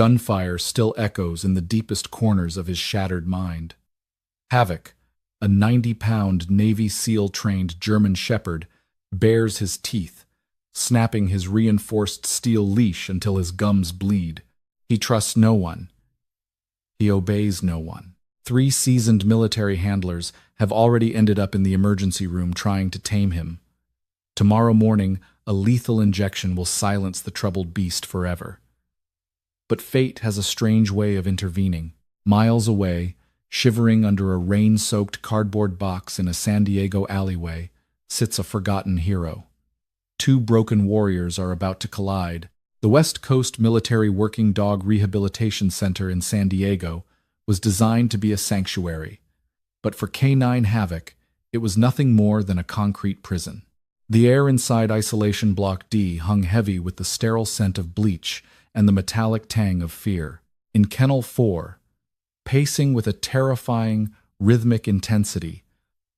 Gunfire still echoes in the deepest corners of his shattered mind. Havoc, a 90-pound Navy SEAL-trained German Shepherd, bares his teeth, snapping his reinforced steel leash until his gums bleed. He trusts no one. He obeys no one. 3 seasoned military handlers have already ended up in the emergency room trying to tame him. Tomorrow morning, a lethal injection will silence the troubled beast forever. But fate has a strange way of intervening. Miles away, shivering under a rain-soaked cardboard box in a San Diego alleyway, sits a forgotten hero. 2 broken warriors are about to collide. The West Coast Military Working Dog Rehabilitation Center in San Diego was designed to be a sanctuary, but for K9 Havoc, it was nothing more than a concrete prison. The air inside Isolation Block D hung heavy with the sterile scent of bleach and the metallic tang of fear. In Kennel 4, pacing with a terrifying, rhythmic intensity,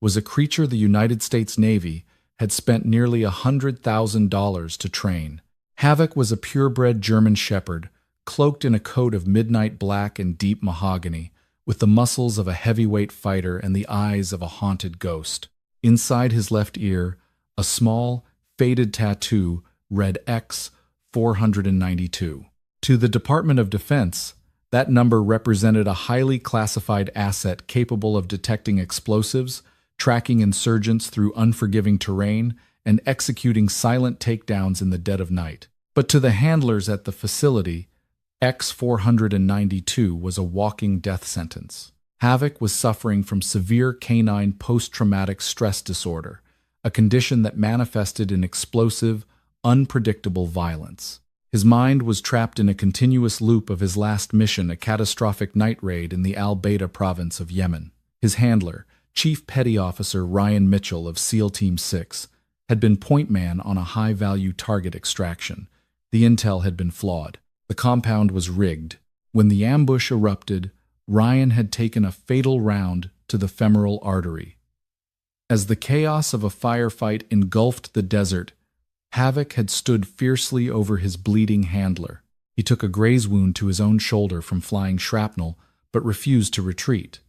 was a creature the United States Navy had spent nearly $100,000 to train. Havoc was a purebred German Shepherd, cloaked in a coat of midnight black and deep mahogany, with the muscles of a heavyweight fighter and the eyes of a haunted ghost. Inside his left ear, a small, faded tattoo read X-492. To the Department of Defense, that number represented a highly classified asset capable of detecting explosives, tracking insurgents through unforgiving terrain, and executing silent takedowns in the dead of night. But to the handlers at the facility, X-492 was a walking death sentence. Havoc was suffering from severe canine post-traumatic stress disorder, a condition that manifested in explosive, unpredictable violence. His mind was trapped in a continuous loop of his last mission, a catastrophic night raid in the Al-Baida province of Yemen. His handler, Chief Petty Officer Ryan Mitchell of SEAL Team 6, had been point man on a high-value target extraction. The intel had been flawed. The compound was rigged. When the ambush erupted, Ryan had taken a fatal round to the femoral artery. As the chaos of a firefight engulfed the desert, Havoc had stood fiercely over his bleeding handler. He took a graze wound to his own shoulder from flying shrapnel, but refused to retreat.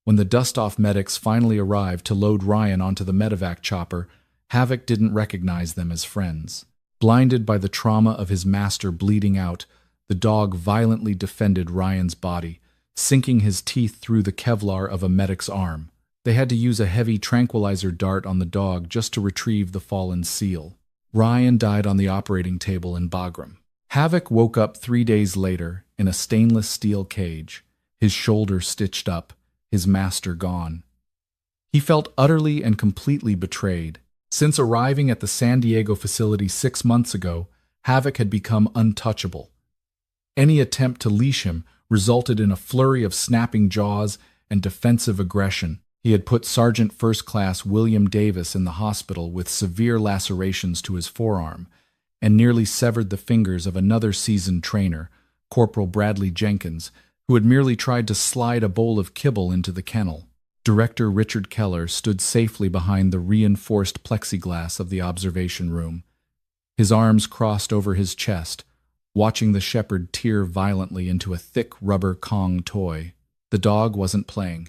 When the dust-off medics finally arrived to load Ryan onto the medevac chopper, Havoc didn't recognize them as friends. Blinded by the trauma of his master bleeding out, the dog violently defended Ryan's body, sinking his teeth through the Kevlar of a medic's arm. They had to use a heavy tranquilizer dart on the dog just to retrieve the fallen SEAL. Ryan died on the operating table in Bagram. Havoc woke up 3 days later in a stainless steel cage, his shoulder stitched up, his master gone. He felt utterly and completely betrayed. Since arriving at the San Diego facility 6 months ago, Havoc had become untouchable. Any attempt to leash him resulted in a flurry of snapping jaws and defensive aggression. He had put Sergeant First Class William Davis in the hospital with severe lacerations to his forearm, and nearly severed the fingers of another seasoned trainer, Corporal Bradley Jenkins, who had merely tried to slide a bowl of kibble into the kennel. Director Richard Keller stood safely behind the reinforced plexiglass of the observation room, his arms crossed over his chest, watching the shepherd tear violently into a thick rubber Kong toy. The dog wasn't playing.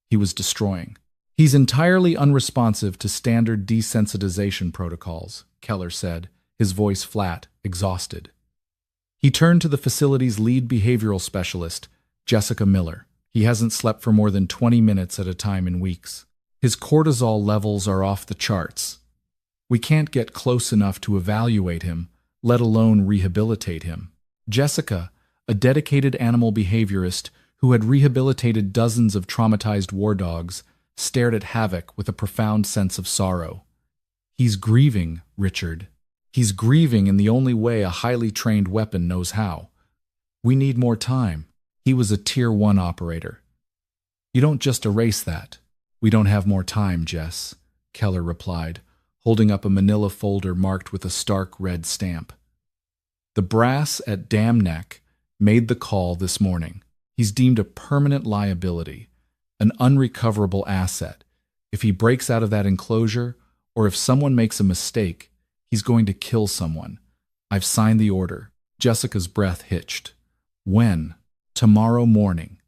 He was destroying. He's entirely unresponsive to standard desensitization protocols, Keller said, his voice flat, exhausted. He turned to the facility's lead behavioral specialist, Jessica Miller. He hasn't slept for more than 20 minutes at a time in weeks. His cortisol levels are off the charts. We can't get close enough to evaluate him, let alone rehabilitate him. Jessica, a dedicated animal behaviorist who had rehabilitated dozens of traumatized war dogs, stared at Havoc with a profound sense of sorrow. He's grieving, Richard. He's grieving in the only way a highly trained weapon knows how. We need more time. He was a Tier 1 operator. You don't just erase that. We don't have more time, Jess, Keller replied, holding up a manila folder marked with a stark red stamp. The brass at Dam Neck made the call this morning. He's deemed a permanent liability, an unrecoverable asset. If he breaks out of that enclosure, or if someone makes a mistake, he's going to kill someone. I've signed the order. Jessica's breath hitched. When? Tomorrow morning.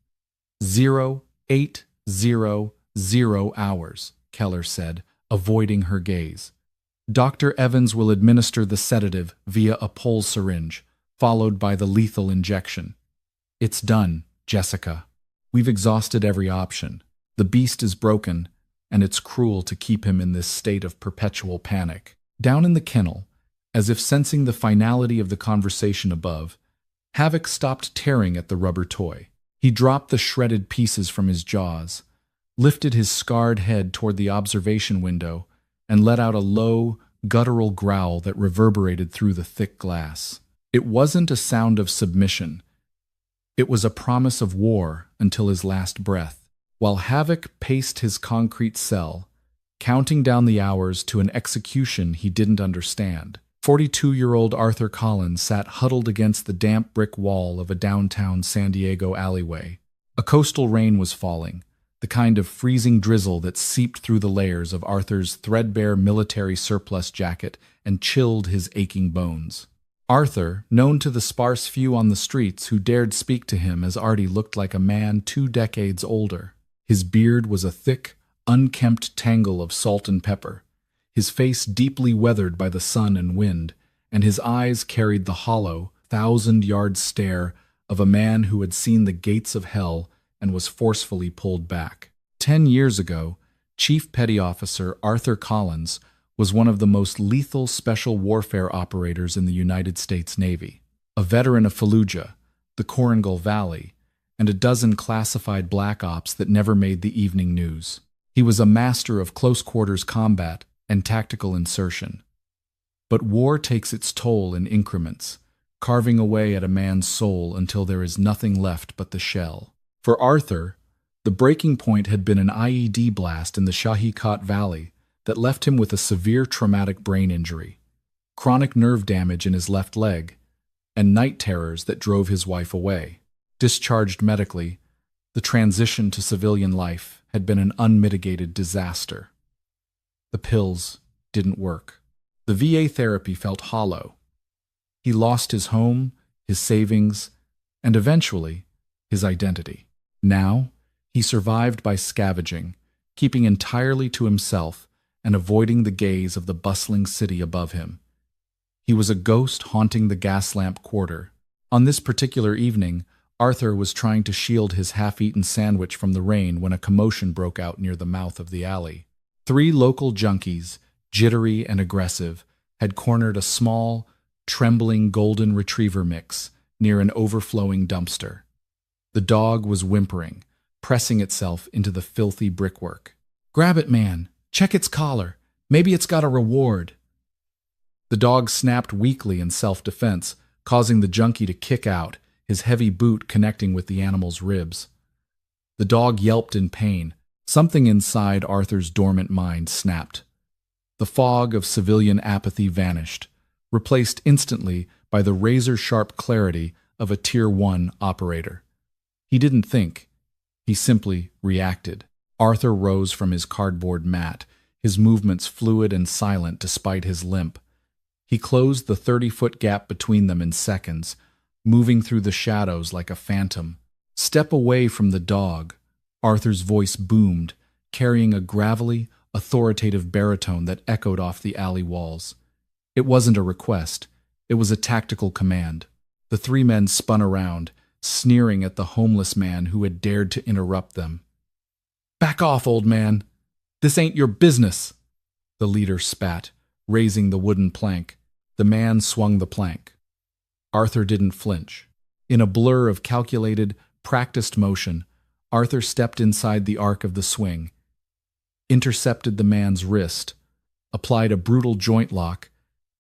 0800 hours, Keller said, avoiding her gaze. Dr. Evans will administer the sedative via a pole syringe, followed by the lethal injection. It's done, Jessica. We've exhausted every option. The beast is broken, and it's cruel to keep him in this state of perpetual panic. Down in the kennel, as if sensing the finality of the conversation above, Havoc stopped tearing at the rubber toy. He dropped the shredded pieces from his jaws, lifted his scarred head toward the observation window, and let out a low, guttural growl that reverberated through the thick glass. It wasn't a sound of submission. It was a promise of war until his last breath. While Havoc paced his concrete cell, counting down the hours to an execution he didn't understand, 42-year-old Arthur Collins sat huddled against the damp brick wall of a downtown San Diego alleyway. A coastal rain was falling, the kind of freezing drizzle that seeped through the layers of Arthur's threadbare military surplus jacket and chilled his aching bones. Arthur, known to the sparse few on the streets who dared speak to him as Artie looked like a man 2 decades older. His beard was a thick, unkempt tangle of salt and pepper, his face deeply weathered by the sun and wind, and his eyes carried the hollow, 1,000-yard stare of a man who had seen the gates of hell and was forcefully pulled back. 10 years ago, Chief Petty Officer Arthur Collins was one of the most lethal special warfare operators in the United States Navy. A veteran of Fallujah, the Korengal Valley, and a dozen classified black ops that never made the evening news. He was a master of close-quarters combat and tactical insertion. But war takes its toll in increments, carving away at a man's soul until there is nothing left but the shell. For Arthur, the breaking point had been an IED blast in the Shahikat Valley that left him with a severe traumatic brain injury, chronic nerve damage in his left leg, and night terrors that drove his wife away. Discharged medically, the transition to civilian life had been an unmitigated disaster. The pills didn't work. The VA therapy felt hollow. He lost his home, his savings, and eventually, his identity. Now, he survived by scavenging, keeping entirely to himself and avoiding the gaze of the bustling city above him. He was a ghost haunting the Gaslamp Quarter. On this particular evening, Arthur was trying to shield his half-eaten sandwich from the rain when a commotion broke out near the mouth of the alley. 3 local junkies, jittery and aggressive, had cornered a small, trembling golden retriever mix near an overflowing dumpster. The dog was whimpering, pressing itself into the filthy brickwork. "Grab it, man! Check its collar. Maybe it's got a reward." The dog snapped weakly in self-defense, causing the junkie to kick out, his heavy boot connecting with the animal's ribs. The dog yelped in pain. Something inside Arthur's dormant mind snapped. The fog of civilian apathy vanished, replaced instantly by the razor-sharp clarity of a Tier 1 operator. He didn't think. He simply reacted. Arthur rose from his cardboard mat, his movements fluid and silent despite his limp. He closed the 30-foot gap between them in seconds, moving through the shadows like a phantom. "Step away from the dog," Arthur's voice boomed, carrying a gravelly, authoritative baritone that echoed off the alley walls. It wasn't a request. It was a tactical command. The 3 men spun around, sneering at the homeless man who had dared to interrupt them. "Back off, old man! This ain't your business!" The leader spat, raising the wooden plank. The man swung the plank. Arthur didn't flinch. In a blur of calculated, practiced motion, Arthur stepped inside the arc of the swing, intercepted the man's wrist, applied a brutal joint lock,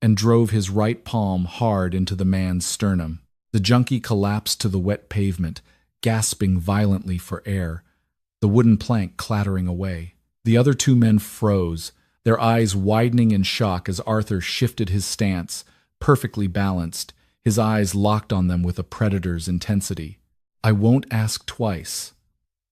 and drove his right palm hard into the man's sternum. The junkie collapsed to the wet pavement, gasping violently for air, the wooden plank clattering away. The other 2 men froze, their eyes widening in shock as Arthur shifted his stance, perfectly balanced, his eyes locked on them with a predator's intensity. "I won't ask twice,"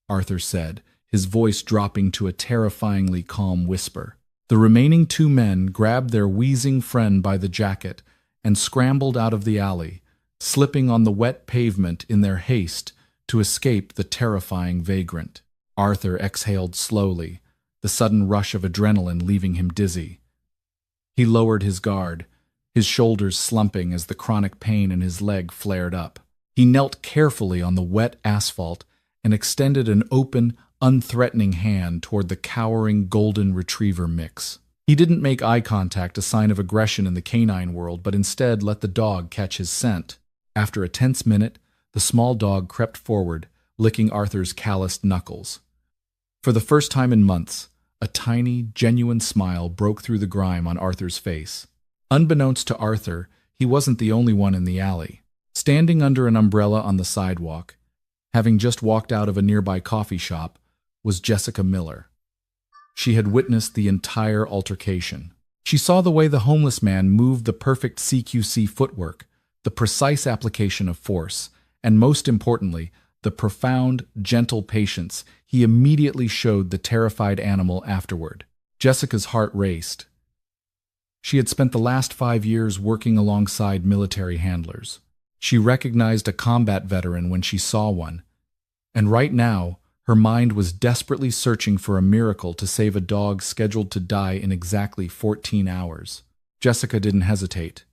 Arthur said, his voice dropping to a terrifyingly calm whisper. The remaining 2 men grabbed their wheezing friend by the jacket and scrambled out of the alley, slipping on the wet pavement in their haste to escape the terrifying vagrant. Arthur exhaled slowly, the sudden rush of adrenaline leaving him dizzy. He lowered his guard, his shoulders slumping as the chronic pain in his leg flared up. He knelt carefully on the wet asphalt and extended an open, unthreatening hand toward the cowering golden retriever mix. He didn't make eye contact, a sign of aggression in the canine world, but instead let the dog catch his scent. After a tense minute, the small dog crept forward, licking Arthur's calloused knuckles. For the first time in months, a tiny, genuine smile broke through the grime on Arthur's face. Unbeknownst to Arthur, he wasn't the only one in the alley. Standing under an umbrella on the sidewalk, having just walked out of a nearby coffee shop, was Jessica Miller. She had witnessed the entire altercation. She saw the way the homeless man moved the perfect CQC footwork, the precise application of force, and most importantly, the profound, gentle patience he immediately showed the terrified animal afterward. Jessica's heart raced. She had spent the last 5 years working alongside military handlers. She recognized a combat veteran when she saw one, and right now, her mind was desperately searching for a miracle to save a dog scheduled to die in exactly 14 hours. Jessica didn't hesitate.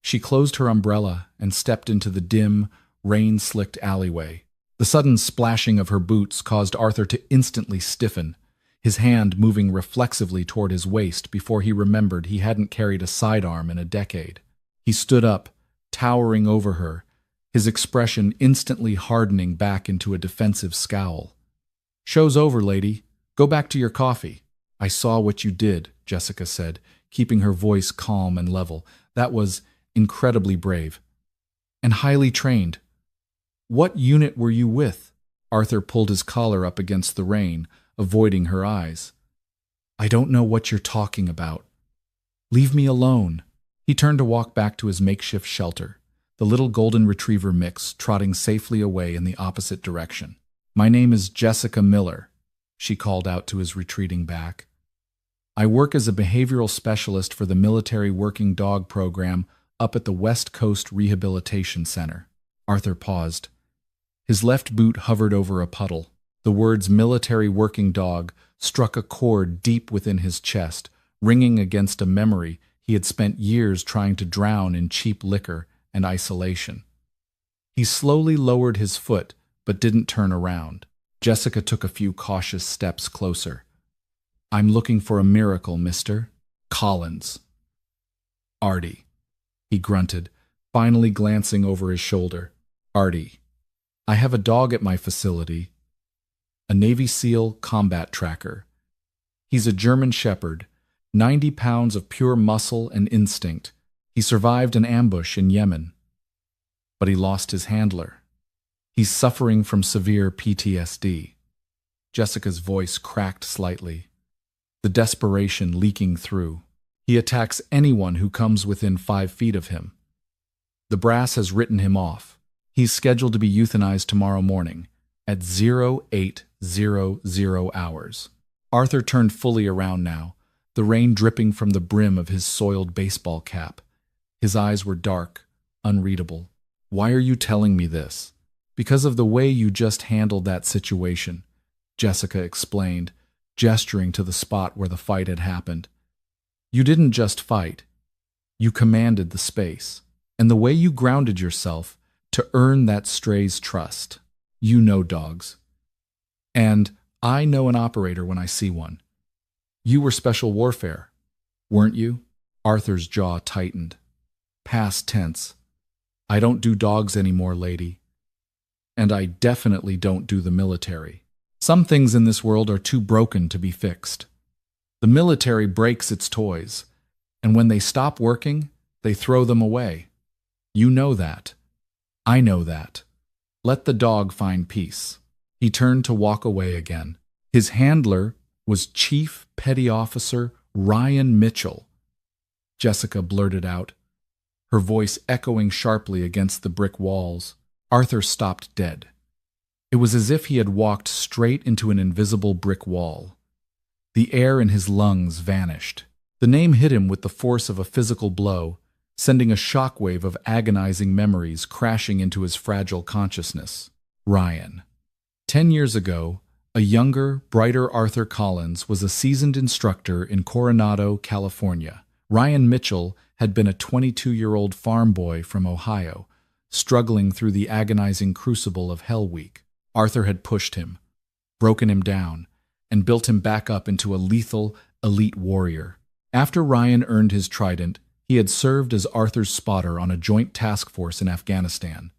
She closed her umbrella and stepped into the dim, rain-slicked alleyway. The sudden splashing of her boots caused Arthur to instantly stiffen, his hand moving reflexively toward his waist before he remembered he hadn't carried a sidearm in a decade. He stood up, towering over her, his expression instantly hardening back into a defensive scowl. "Show's over, lady. Go back to your coffee." "I saw what you did," Jessica said, keeping her voice calm and level. "That was incredibly brave. And highly trained. What unit were you with?" Arthur pulled his collar up against the rain, avoiding her eyes. "I don't know what you're talking about. Leave me alone." He turned to walk back to his makeshift shelter, the little golden retriever mix trotting safely away in the opposite direction. "My name is Jessica Miller," she called out to his retreating back. "I work as a behavioral specialist for the military working dog program up at the West Coast Rehabilitation Center." Arthur paused. His left boot hovered over a puddle. The words military working dog struck a chord deep within his chest, ringing against a memory he had spent years trying to drown in cheap liquor and isolation. He slowly lowered his foot, but didn't turn around. Jessica took a few cautious steps closer. "I'm looking for a miracle, Mr. Collins." "Artie," he grunted, finally glancing over his shoulder. "Artie, I have a dog at my facility, a Navy SEAL combat tracker. He's a German Shepherd, 90 pounds of pure muscle and instinct. He survived an ambush in Yemen, but he lost his handler. He's suffering from severe PTSD." Jessica's voice cracked slightly, the desperation leaking through. "He attacks anyone who comes within 5 feet of him. The brass has written him off. He's scheduled to be euthanized tomorrow morning at 0800 hours. Arthur turned fully around now, the rain dripping from the brim of his soiled baseball cap. His eyes were dark, unreadable. "Why are you telling me this?" "Because of the way you just handled that situation," Jessica explained, gesturing to the spot where the fight had happened. "You didn't just fight. You commanded the space. And the way you grounded yourself to earn that stray's trust. You know dogs. And I know an operator when I see one. You were special warfare, weren't you?" Arthur's jaw tightened. "Past tense. I don't do dogs anymore, lady. And I definitely don't do the military. Some things in this world are too broken to be fixed. The military breaks its toys, and when they stop working, they throw them away. You know that. I know that. Let the dog find peace." He turned to walk away again. His handler was Chief Petty Officer Ryan Mitchell. Jessica blurted out, her voice echoing sharply against the brick walls. Arthur stopped dead. It was as if he had walked straight into an invisible brick wall. The air in his lungs vanished. The name hit him with the force of a physical blow, sending a shockwave of agonizing memories crashing into his fragile consciousness. Ryan. 10 years ago, a younger, brighter Arthur Collins was a seasoned instructor in Coronado, California. Ryan Mitchell had been a 22-year-old farm boy from Ohio, struggling through the agonizing crucible of Hell Week. Arthur had pushed him, broken him down, and built him back up into a lethal, elite warrior. After Ryan earned his trident, he had served as Arthur's spotter on a joint task force in Afghanistan.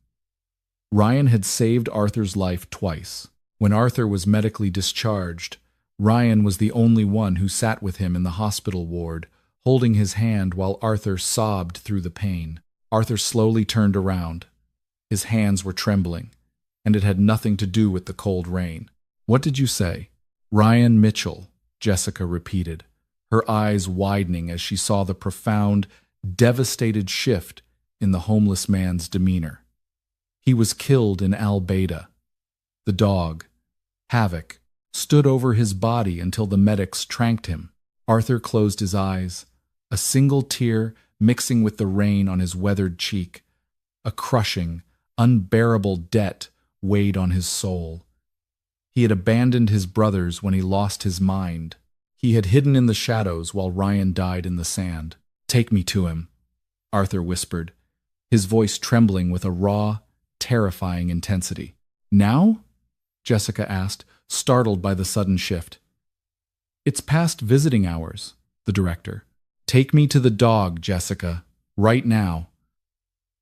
Ryan had saved Arthur's life twice. When Arthur was medically discharged, Ryan was the only one who sat with him in the hospital ward, holding his hand while Arthur sobbed through the pain. Arthur slowly turned around. His hands were trembling, and it had nothing to do with the cold rain. "What did you say?" "Ryan Mitchell," Jessica repeated, her eyes widening as she saw the profound, devastated shift in the homeless man's demeanor. "He was killed in Al-Baida." The dog, Havoc, stood over his body until the medics tranked him. Arthur closed his eyes, a single tear mixing with the rain on his weathered cheek. A crushing, unbearable debt weighed on his soul. He had abandoned his brothers when he lost his mind. He had hidden in the shadows while Ryan died in the sand. "Take me to him," Arthur whispered, his voice trembling with a raw, terrifying intensity. "Now?" Jessica asked, startled by the sudden shift. "It's past visiting hours," the director. "Take me to the dog, Jessica, right now."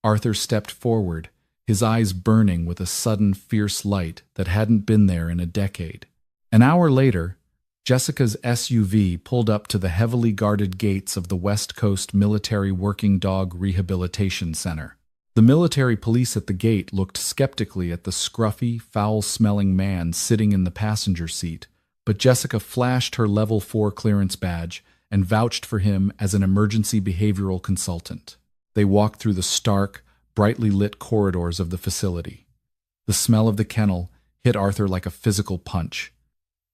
Arthur stepped forward, his eyes burning with a sudden fierce light that hadn't been there in a decade. An hour later, Jessica's SUV pulled up to the heavily guarded gates of the West Coast Military Working Dog Rehabilitation Center. The military police at the gate looked skeptically at the scruffy, foul-smelling man sitting in the passenger seat, but Jessica flashed her Level 4 clearance badge and vouched for him as an emergency behavioral consultant. They walked through the stark, brightly lit corridors of the facility. The smell of the kennel hit Arthur like a physical punch.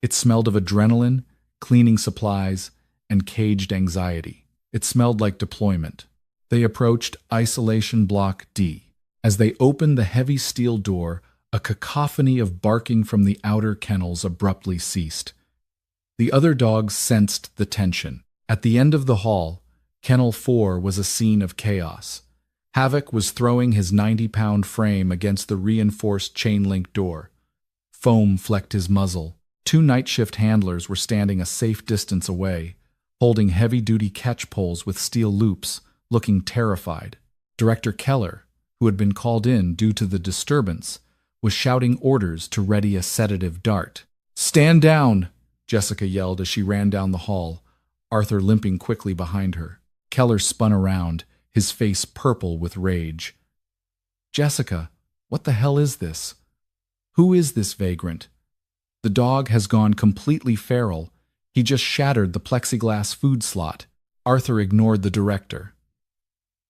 It smelled of adrenaline, cleaning supplies, and caged anxiety. It smelled like deployment. They approached Isolation Block D. As they opened the heavy steel door, a cacophony of barking from the outer kennels abruptly ceased. The other dogs sensed the tension. At the end of the hall, Kennel 4 was a scene of chaos. Havoc was throwing his 90-pound frame against the reinforced chain-link door. Foam flecked his muzzle. 2 night shift handlers were standing a safe distance away, holding heavy-duty catch poles with steel loops, looking terrified. Director Keller, who had been called in due to the disturbance, was shouting orders to ready a sedative dart. "Stand down!" Jessica yelled as she ran down the hall, Arthur limping quickly behind her. Keller spun around, his face purple with rage. "Jessica, what the hell is this? Who is this vagrant? The dog has gone completely feral. He just shattered the plexiglass food slot." Arthur ignored the director.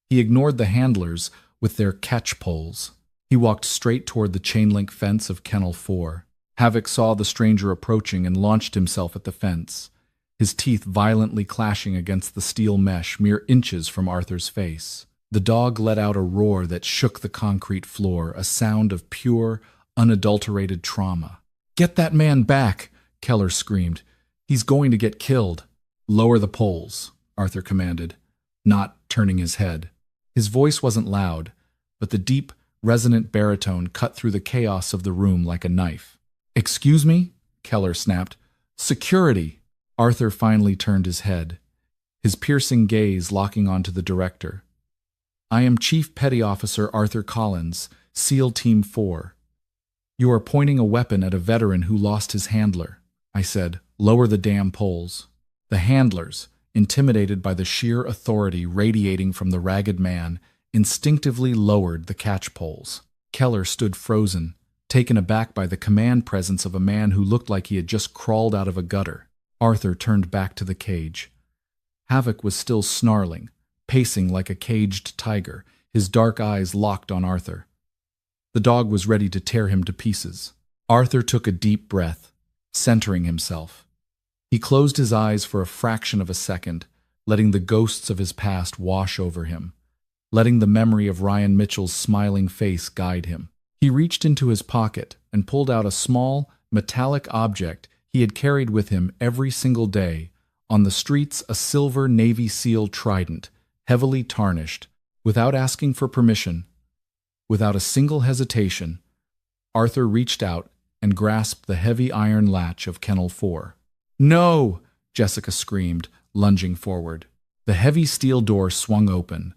He ignored the handlers with their catch poles. He walked straight toward the chain-link fence of Kennel 4. Havoc saw the stranger approaching and launched himself at the fence, his teeth violently clashing against the steel mesh mere inches from Arthur's face. The dog let out a roar that shook the concrete floor, a sound of pure, unadulterated trauma. "Get that man back!" Keller screamed. "He's going to get killed." "Lower the poles," Arthur commanded, not turning his head. His voice wasn't loud, but the deep, resonant baritone cut through the chaos of the room like a knife. "Excuse me?" Keller snapped. "Security!" Arthur finally turned his head, his piercing gaze locking onto the director. "I am Chief Petty Officer Arthur Collins, SEAL Team 4. You are pointing a weapon at a veteran who lost his handler," I said. "Lower the damn poles." The handlers, intimidated by the sheer authority radiating from the ragged man, instinctively lowered the catch poles. Keller stood frozen, taken aback by the command presence of a man who looked like he had just crawled out of a gutter. Arthur turned back to the cage. Havoc was still snarling, pacing like a caged tiger, his dark eyes locked on Arthur. The dog was ready to tear him to pieces. Arthur took a deep breath, centering himself. He closed his eyes for a fraction of a second, letting the ghosts of his past wash over him. letting the memory of Ryan Mitchell's smiling face guide him. He reached into his pocket and pulled out a small, metallic object he had carried with him every single day. On the streets, a silver Navy SEAL trident, heavily tarnished. Without asking for permission, without a single hesitation, Arthur reached out and grasped the heavy iron latch of Kennel 4. "No!" Jessica screamed, lunging forward. The heavy steel door swung open.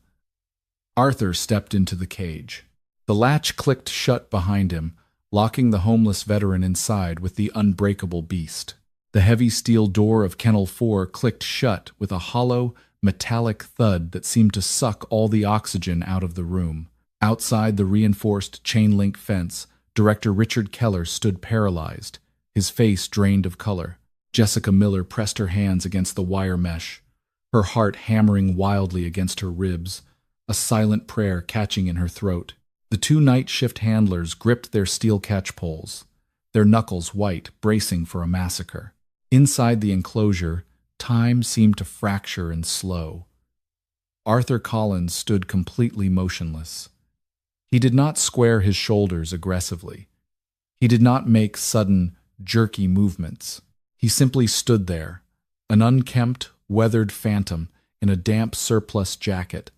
Arthur stepped into the cage. The latch clicked shut behind him, locking the homeless veteran inside with the unbreakable beast. The heavy steel door of Kennel 4 clicked shut with a hollow, metallic thud that seemed to suck all the oxygen out of the room. Outside the reinforced chain-link fence, Director Richard Keller stood paralyzed, his face drained of color. Jessica Miller pressed her hands against the wire mesh, her heart hammering wildly against her ribs, a silent prayer catching in her throat. The two night shift handlers gripped their steel catch poles, their knuckles white, bracing for a massacre. Inside the enclosure, time seemed to fracture and slow. Arthur Collins stood completely motionless. He did not square his shoulders aggressively. He did not make sudden, jerky movements. He simply stood there, an unkempt, weathered phantom in a damp surplus jacket,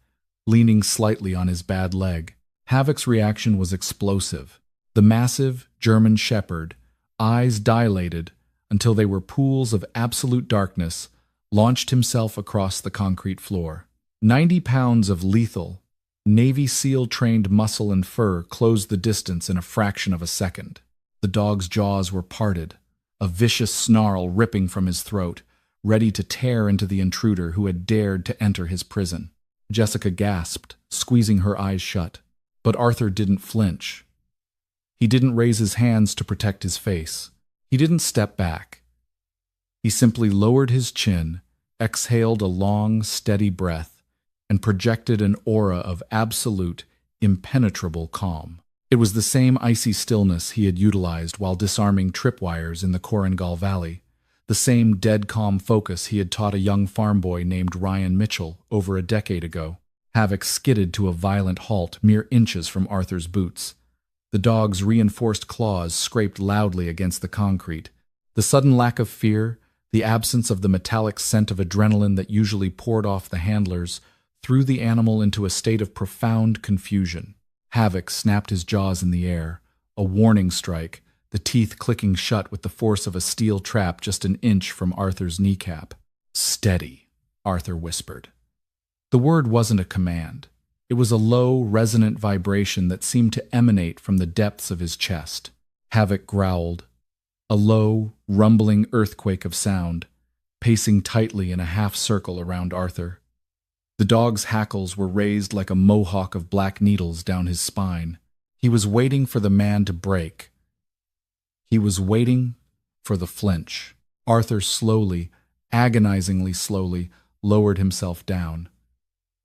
leaning slightly on his bad leg. Havoc's reaction was explosive. The massive German shepherd, eyes dilated until they were pools of absolute darkness, launched himself across the concrete floor. 90 pounds of lethal, Navy SEAL-trained muscle and fur closed the distance in a fraction of a second. The dog's jaws were parted, a vicious snarl ripping from his throat, ready to tear into the intruder who had dared to enter his prison. Jessica gasped, squeezing her eyes shut. But Arthur didn't flinch. He didn't raise his hands to protect his face. He didn't step back. He simply lowered his chin, exhaled a long, steady breath, and projected an aura of absolute, impenetrable calm. It was the same icy stillness he had utilized while disarming tripwires in the Korengal Valley, the same dead calm focus he had taught a young farm boy named Ryan Mitchell over a decade ago. Havoc skidded to a violent halt mere inches from Arthur's boots. The dog's reinforced claws scraped loudly against the concrete. The sudden lack of fear, the absence of the metallic scent of adrenaline that usually poured off the handlers, threw the animal into a state of profound confusion. Havoc snapped his jaws in the air, a warning strike, the teeth clicking shut with the force of a steel trap just an inch from Arthur's kneecap. "Steady," Arthur whispered. The word wasn't a command. It was a low, resonant vibration that seemed to emanate from the depths of his chest. Havoc growled, a low, rumbling earthquake of sound, pacing tightly in a half-circle around Arthur. The dog's hackles were raised like a mohawk of black needles down his spine. He was waiting for the man to break. He was waiting for the flinch. Arthur slowly, agonizingly slowly, lowered himself down.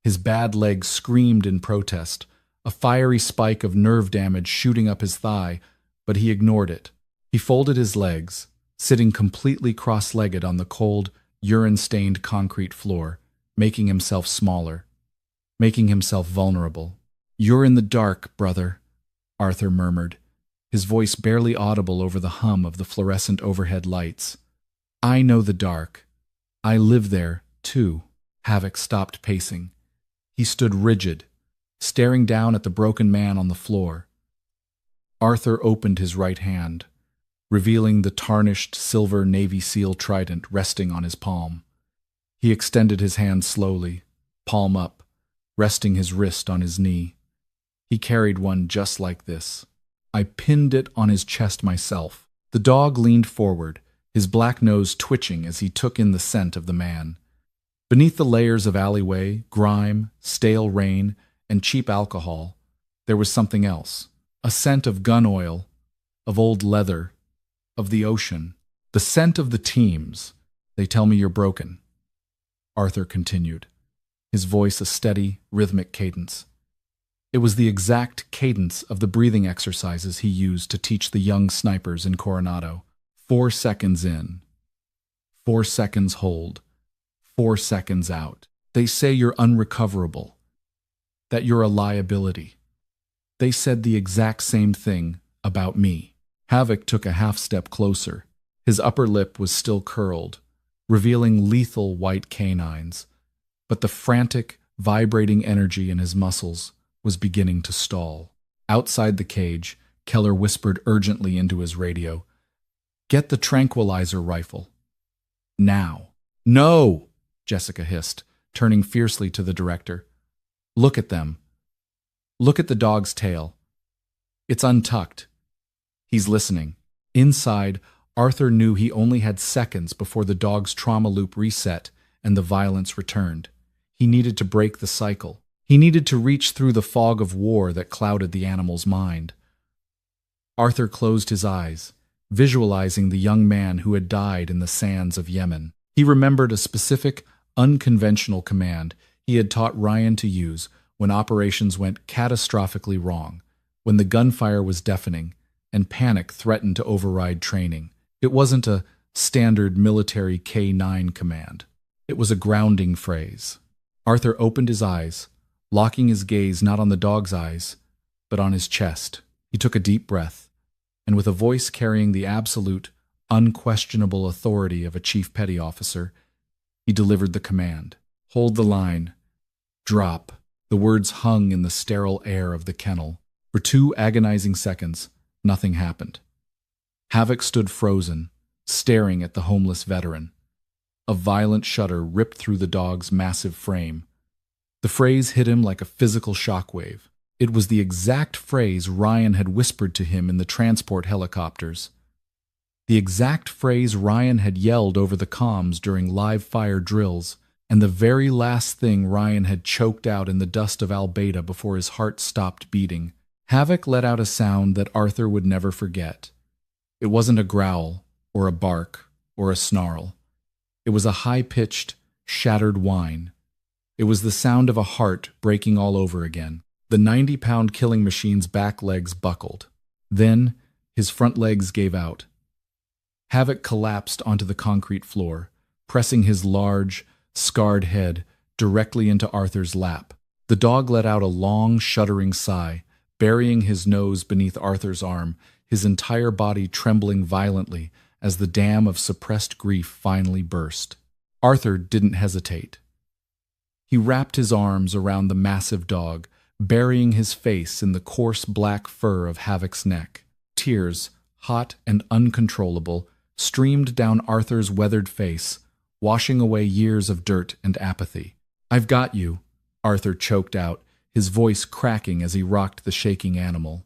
His bad leg screamed in protest, a fiery spike of nerve damage shooting up his thigh, but he ignored it. He folded his legs, sitting completely cross-legged on the cold, urine-stained concrete floor, making himself smaller, making himself vulnerable. "You're in the dark, brother," Arthur murmured, his voice barely audible over the hum of the fluorescent overhead lights. "I know the dark. I live there, too." Havoc stopped pacing. He stood rigid, staring down at the broken man on the floor. Arthur opened his right hand, revealing the tarnished silver Navy SEAL trident resting on his palm. He extended his hand slowly, palm up, resting his wrist on his knee. He carried one just like this. "I pinned it on his chest myself." The dog leaned forward, his black nose twitching as he took in the scent of the man. Beneath the layers of alleyway, grime, stale rain, and cheap alcohol, there was something else. A scent of gun oil, of old leather, of the ocean. "The scent of the teams. They tell me you're broken," Arthur continued, his voice a steady, rhythmic cadence. It was the exact cadence of the breathing exercises he used to teach the young snipers in Coronado. 4 seconds in. 4 seconds hold. 4 seconds out. "They say you're unrecoverable. that you're a liability. They said the exact same thing about me. Havoc took a half step closer. His upper lip was still curled, revealing lethal white canines, but the frantic, vibrating energy in his muscles was beginning to stall. Outside the cage, Keller whispered urgently into his radio, "Get the tranquilizer rifle. Now." "No!" Jessica hissed, turning fiercely to the director. "Look at them. Look at the dog's tail. It's untucked. He's listening." Inside, Arthur knew he only had seconds before the dog's trauma loop reset and the violence returned. He needed to break the cycle. He needed to reach through the fog of war that clouded the animal's mind. Arthur closed his eyes, visualizing the young man who had died in the sands of Yemen. He remembered a specific, unconventional command he had taught Ryan to use when operations went catastrophically wrong, when the gunfire was deafening and panic threatened to override training. It wasn't a standard military K-9 command. It was a grounding phrase. Arthur opened his eyes, locking his gaze not on the dog's eyes, but on his chest. He took a deep breath, and with a voice carrying the absolute, unquestionable authority of a chief petty officer, he delivered the command. "Hold the line. Drop." The words hung in the sterile air of the kennel. For 2 agonizing seconds, nothing happened. Havoc stood frozen, staring at the homeless veteran. A violent shudder ripped through the dog's massive frame. The phrase hit him like a physical shockwave. It was the exact phrase Ryan had whispered to him in the transport helicopters. The exact phrase Ryan had yelled over the comms during live-fire drills, and the very last thing Ryan had choked out in the dust of Al-Beta before his heart stopped beating. Havoc let out a sound that Arthur would never forget. It wasn't a growl, or a bark, or a snarl. It was a high-pitched, shattered whine. It was the sound of a heart breaking all over again. The 90-pound killing machine's back legs buckled. Then, his front legs gave out. Havoc collapsed onto the concrete floor, pressing his large, scarred head directly into Arthur's lap. The dog let out a long, shuddering sigh, burying his nose beneath Arthur's arm, his entire body trembling violently as the dam of suppressed grief finally burst. Arthur didn't hesitate. He wrapped his arms around the massive dog, burying his face in the coarse black fur of Havoc's neck. Tears, hot and uncontrollable, streamed down Arthur's weathered face, washing away years of dirt and apathy. "I've got you," Arthur choked out, his voice cracking as he rocked the shaking animal.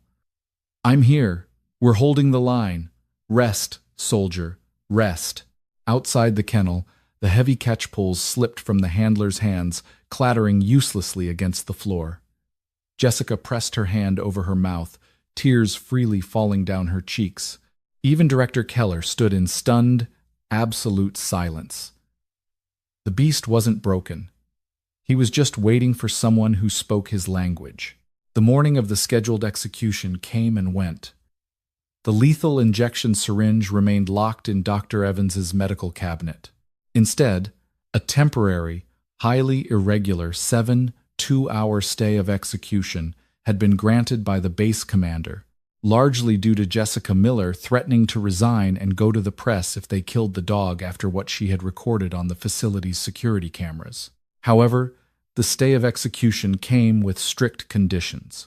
"I'm here. We're holding the line. Rest, soldier, rest." Outside the kennel, the heavy catch poles slipped from the handler's hands, clattering uselessly against the floor. Jessica pressed her hand over her mouth, tears freely falling down her cheeks. Even Director Keller stood in stunned, absolute silence. The beast wasn't broken. He was just waiting for someone who spoke his language. The morning of the scheduled execution came and went. The lethal injection syringe remained locked in Dr. Evans's medical cabinet. Instead, a temporary, highly irregular 7 two-hour stay of execution had been granted by the base commander, largely due to Jessica Miller threatening to resign and go to the press if they killed the dog after what she had recorded on the facility's security cameras. However, the stay of execution came with strict conditions.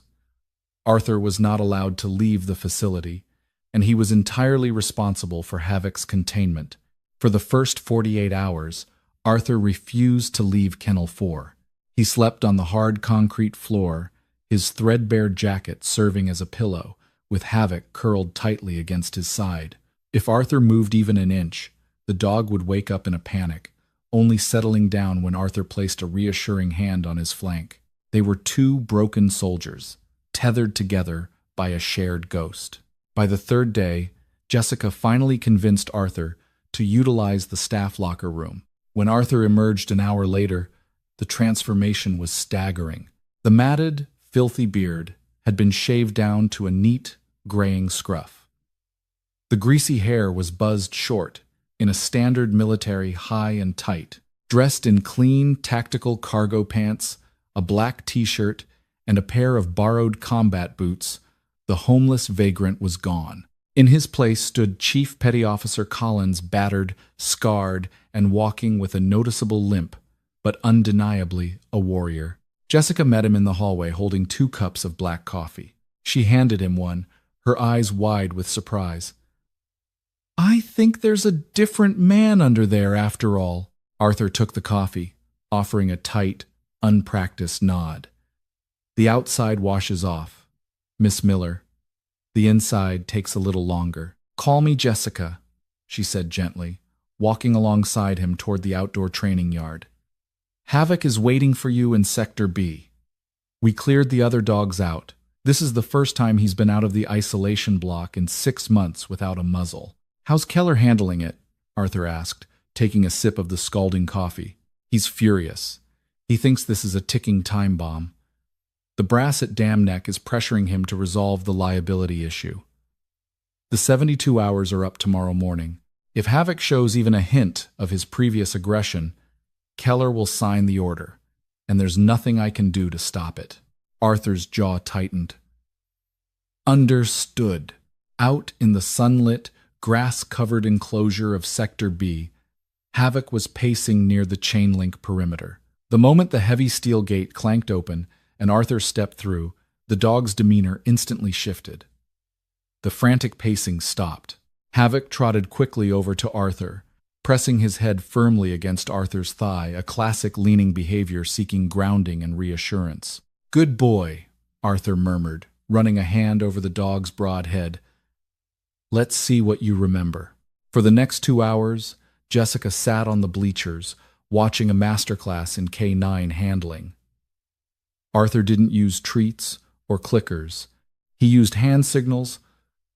Arthur was not allowed to leave the facility, and he was entirely responsible for Havoc's containment. For the first 48 hours, Arthur refused to leave Kennel 4. He slept on the hard concrete floor, his threadbare jacket serving as a pillow, with Havoc curled tightly against his side. If Arthur moved even an inch, the dog would wake up in a panic, only settling down when Arthur placed a reassuring hand on his flank. They were 2 broken soldiers, tethered together by a shared ghost. By the 3rd day, Jessica finally convinced Arthur to utilize the staff locker room. When Arthur emerged an hour later, the transformation was staggering. The matted, filthy beard had been shaved down to a neat, graying scruff. The greasy hair was buzzed short, in a standard military high and tight. Dressed in clean, tactical cargo pants, a black t-shirt, and a pair of borrowed combat boots, the homeless vagrant was gone. In his place stood Chief Petty Officer Collins, battered, scarred, and walking with a noticeable limp, but undeniably a warrior. Jessica met him in the hallway holding 2 cups of black coffee. She handed him one, her eyes wide with surprise. "I think there's a different man under there after all." Arthur took the coffee, offering a tight, unpracticed nod. "The outside washes off, Miss Miller. The inside takes a little longer. Call me Jessica," she said gently, walking alongside him toward the outdoor training yard. "Havoc is waiting for you in Sector B. We cleared the other dogs out. This is the first time he's been out of the isolation block in 6 months without a muzzle." "How's Keller handling it?" Arthur asked, taking a sip of the scalding coffee. "He's furious. He thinks this is a ticking time bomb. The brass at Dam Neck is pressuring him to resolve the liability issue. The 72 hours are up tomorrow morning. If Havoc shows even a hint of his previous aggression, Keller will sign the order, and there's nothing I can do to stop it." Arthur's jaw tightened. Understood. Out in the sunlit, grass-covered enclosure of Sector B, Havoc was pacing near the chain-link perimeter. The moment the heavy steel gate clanked open and Arthur stepped through, the dog's demeanor instantly shifted. The frantic pacing stopped. Havoc trotted quickly over to Arthur, pressing his head firmly against Arthur's thigh, a classic leaning behavior seeking grounding and reassurance. "Good boy," Arthur murmured, running a hand over the dog's broad head. "Let's see what you remember." For the next 2 hours, Jessica sat on the bleachers, watching a masterclass in K9 handling. Arthur didn't use treats or clickers. He used hand signals,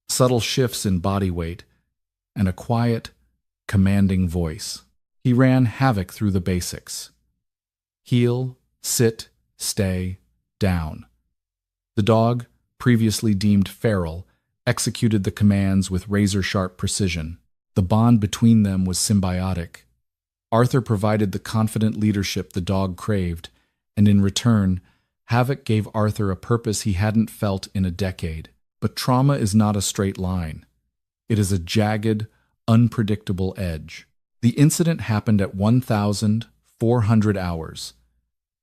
subtle shifts in body weight, and a quiet, commanding voice. He ran Havoc through the basics. Heel, sit, stay, down. The dog, previously deemed feral, executed the commands with razor-sharp precision. The bond between them was symbiotic. Arthur provided the confident leadership the dog craved, and in return, Havoc gave Arthur a purpose he hadn't felt in a decade. But trauma is not a straight line. It is a jagged, unpredictable edge. The incident happened at 1,400 hours.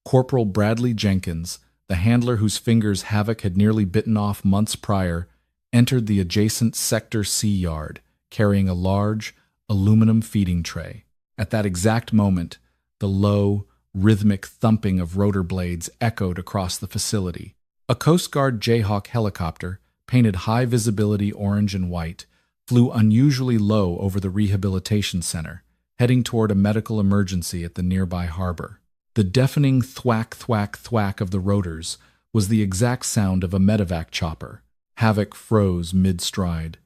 Corporal Bradley Jenkins, the handler whose fingers Havoc had nearly bitten off months prior, entered the adjacent Sector C yard, carrying a large, aluminum feeding tray. At that exact moment, the low, rhythmic thumping of rotor blades echoed across the facility. A Coast Guard Jayhawk helicopter, painted high-visibility orange and white, flew unusually low over the rehabilitation center, heading toward a medical emergency at the nearby harbor. The deafening thwack, thwack, thwack of the rotors was the exact sound of a medevac chopper. Havoc froze mid-stride,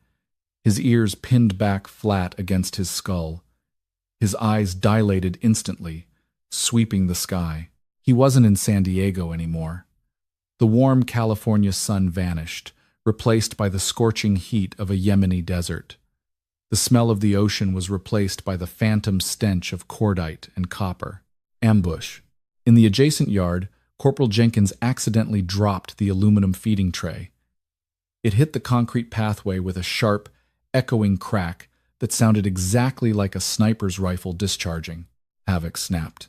his ears pinned back flat against his skull. His eyes dilated instantly, sweeping the sky. He wasn't in San Diego anymore. The warm California sun vanished, replaced by the scorching heat of a Yemeni desert. The smell of the ocean was replaced by the phantom stench of cordite and copper. Ambush. In the adjacent yard, Corporal Jenkins accidentally dropped the aluminum feeding tray. It hit the concrete pathway with a sharp, echoing crack that sounded exactly like a sniper's rifle discharging. Havoc snapped.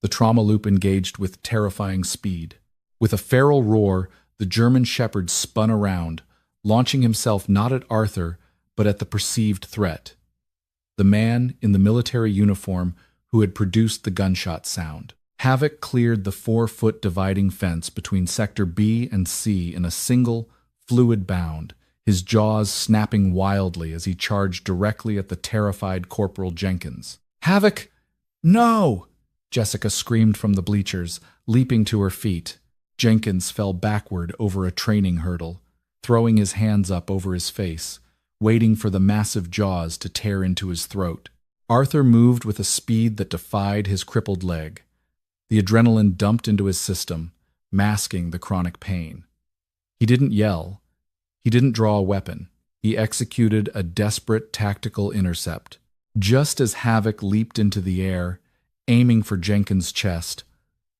The trauma loop engaged with terrifying speed. With a feral roar, the German shepherd spun around, launching himself not at Arthur, but at the perceived threat. The man in the military uniform who had produced the gunshot sound. Havoc cleared the 4-foot dividing fence between Sector B and C in a single, fluid bound, his jaws snapping wildly as he charged directly at the terrified Corporal Jenkins. "Havoc! No!" Jessica screamed from the bleachers, leaping to her feet. Jenkins fell backward over a training hurdle, throwing his hands up over his face, waiting for the massive jaws to tear into his throat. Arthur moved with a speed that defied his crippled leg. The adrenaline dumped into his system, masking the chronic pain. He didn't yell. He didn't draw a weapon. He executed a desperate tactical intercept. Just as Havoc leaped into the air, aiming for Jenkins' chest,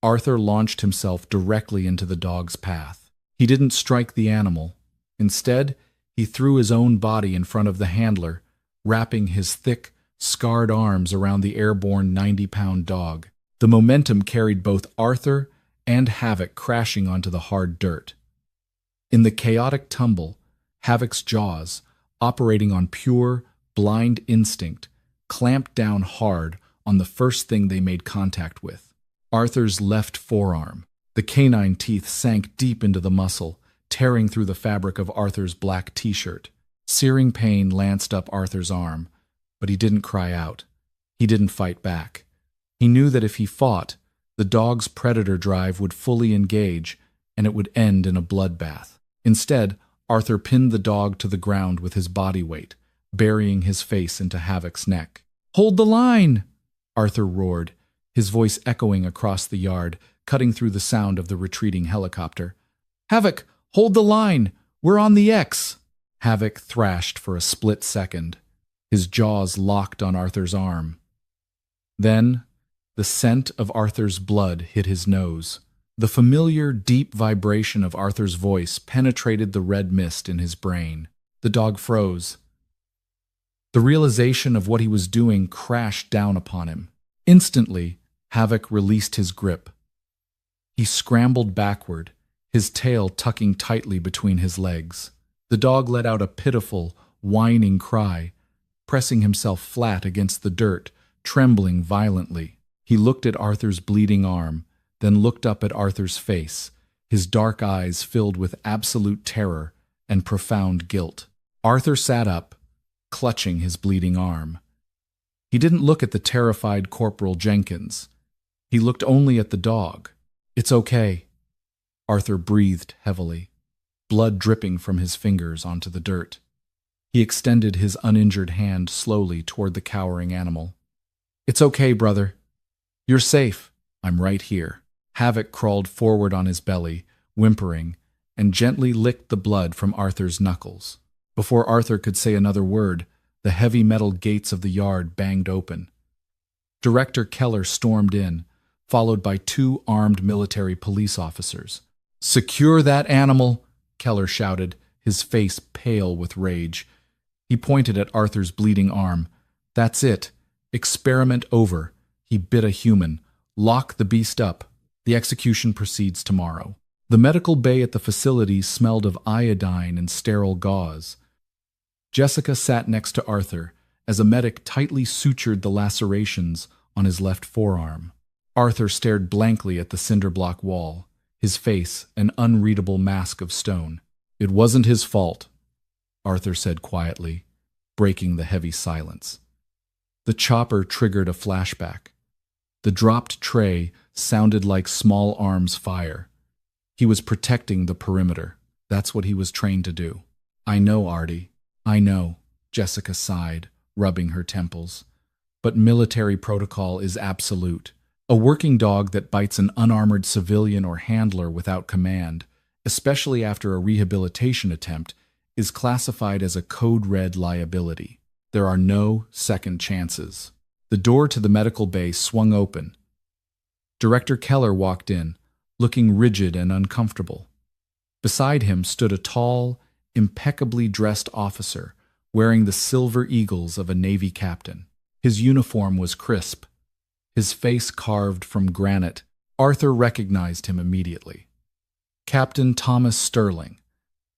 Arthur launched himself directly into the dog's path. He didn't strike the animal. Instead, he threw his own body in front of the handler, wrapping his thick, scarred arms around the airborne 90-pound dog. The momentum carried both Arthur and Havoc crashing onto the hard dirt. In the chaotic tumble, Havoc's jaws, operating on pure, blind instinct, clamped down hard on the first thing they made contact with: Arthur's left forearm. The canine teeth sank deep into the muscle, tearing through the fabric of Arthur's black t-shirt. Searing pain lanced up Arthur's arm, but he didn't cry out. He didn't fight back. He knew that if he fought, the dog's predator drive would fully engage, and it would end in a bloodbath. Instead, Arthur pinned the dog to the ground with his body weight, burying his face into Havoc's neck. "Hold the line!" Arthur roared, his voice echoing across the yard, cutting through the sound of the retreating helicopter. "Havoc, hold the line! We're on the X!" Havoc thrashed for a split second, his jaws locked on Arthur's arm. Then, the scent of Arthur's blood hit his nose. The familiar, deep vibration of Arthur's voice penetrated the red mist in his brain. The dog froze. The realization of what he was doing crashed down upon him. Instantly, Havoc released his grip. He scrambled backward, his tail tucking tightly between his legs. The dog let out a pitiful, whining cry, pressing himself flat against the dirt, trembling violently. He looked at Arthur's bleeding arm, then looked up at Arthur's face, his dark eyes filled with absolute terror and profound guilt. Arthur sat up, clutching his bleeding arm. He didn't look at the terrified Corporal Jenkins. He looked only at the dog. "It's okay." Arthur breathed heavily, blood dripping from his fingers onto the dirt. He extended his uninjured hand slowly toward the cowering animal. "It's okay, brother. You're safe. I'm right here." Havoc crawled forward on his belly, whimpering, and gently licked the blood from Arthur's knuckles. Before Arthur could say another word, the heavy metal gates of the yard banged open. Director Keller stormed in, followed by 2 armed military police officers. "Secure that animal!" Keller shouted, his face pale with rage. He pointed at Arthur's bleeding arm. "That's it. Experiment over." He bit a human. "Lock the beast up. The execution proceeds tomorrow." The medical bay at the facility smelled of iodine and sterile gauze. Jessica sat next to Arthur as a medic tightly sutured the lacerations on his left forearm. Arthur stared blankly at the cinder-block wall, his face an unreadable mask of stone. "It wasn't his fault," Arthur said quietly, breaking the heavy silence. The chopper triggered a flashback. The dropped tray sounded like small arms fire. He was protecting the perimeter. That's what he was trained to do. "I know, Artie. I know," Jessica sighed, rubbing her temples. "But military protocol is absolute. A working dog that bites an unarmored civilian or handler without command, especially after a rehabilitation attempt, is classified as a code red liability. There are no second chances." The door to the medical bay swung open. Director Keller walked in, looking rigid and uncomfortable. Beside him stood a tall, impeccably dressed officer, wearing the silver eagles of a Navy captain. His uniform was crisp, his face carved from granite. Arthur recognized him immediately. Captain Thomas Sterling,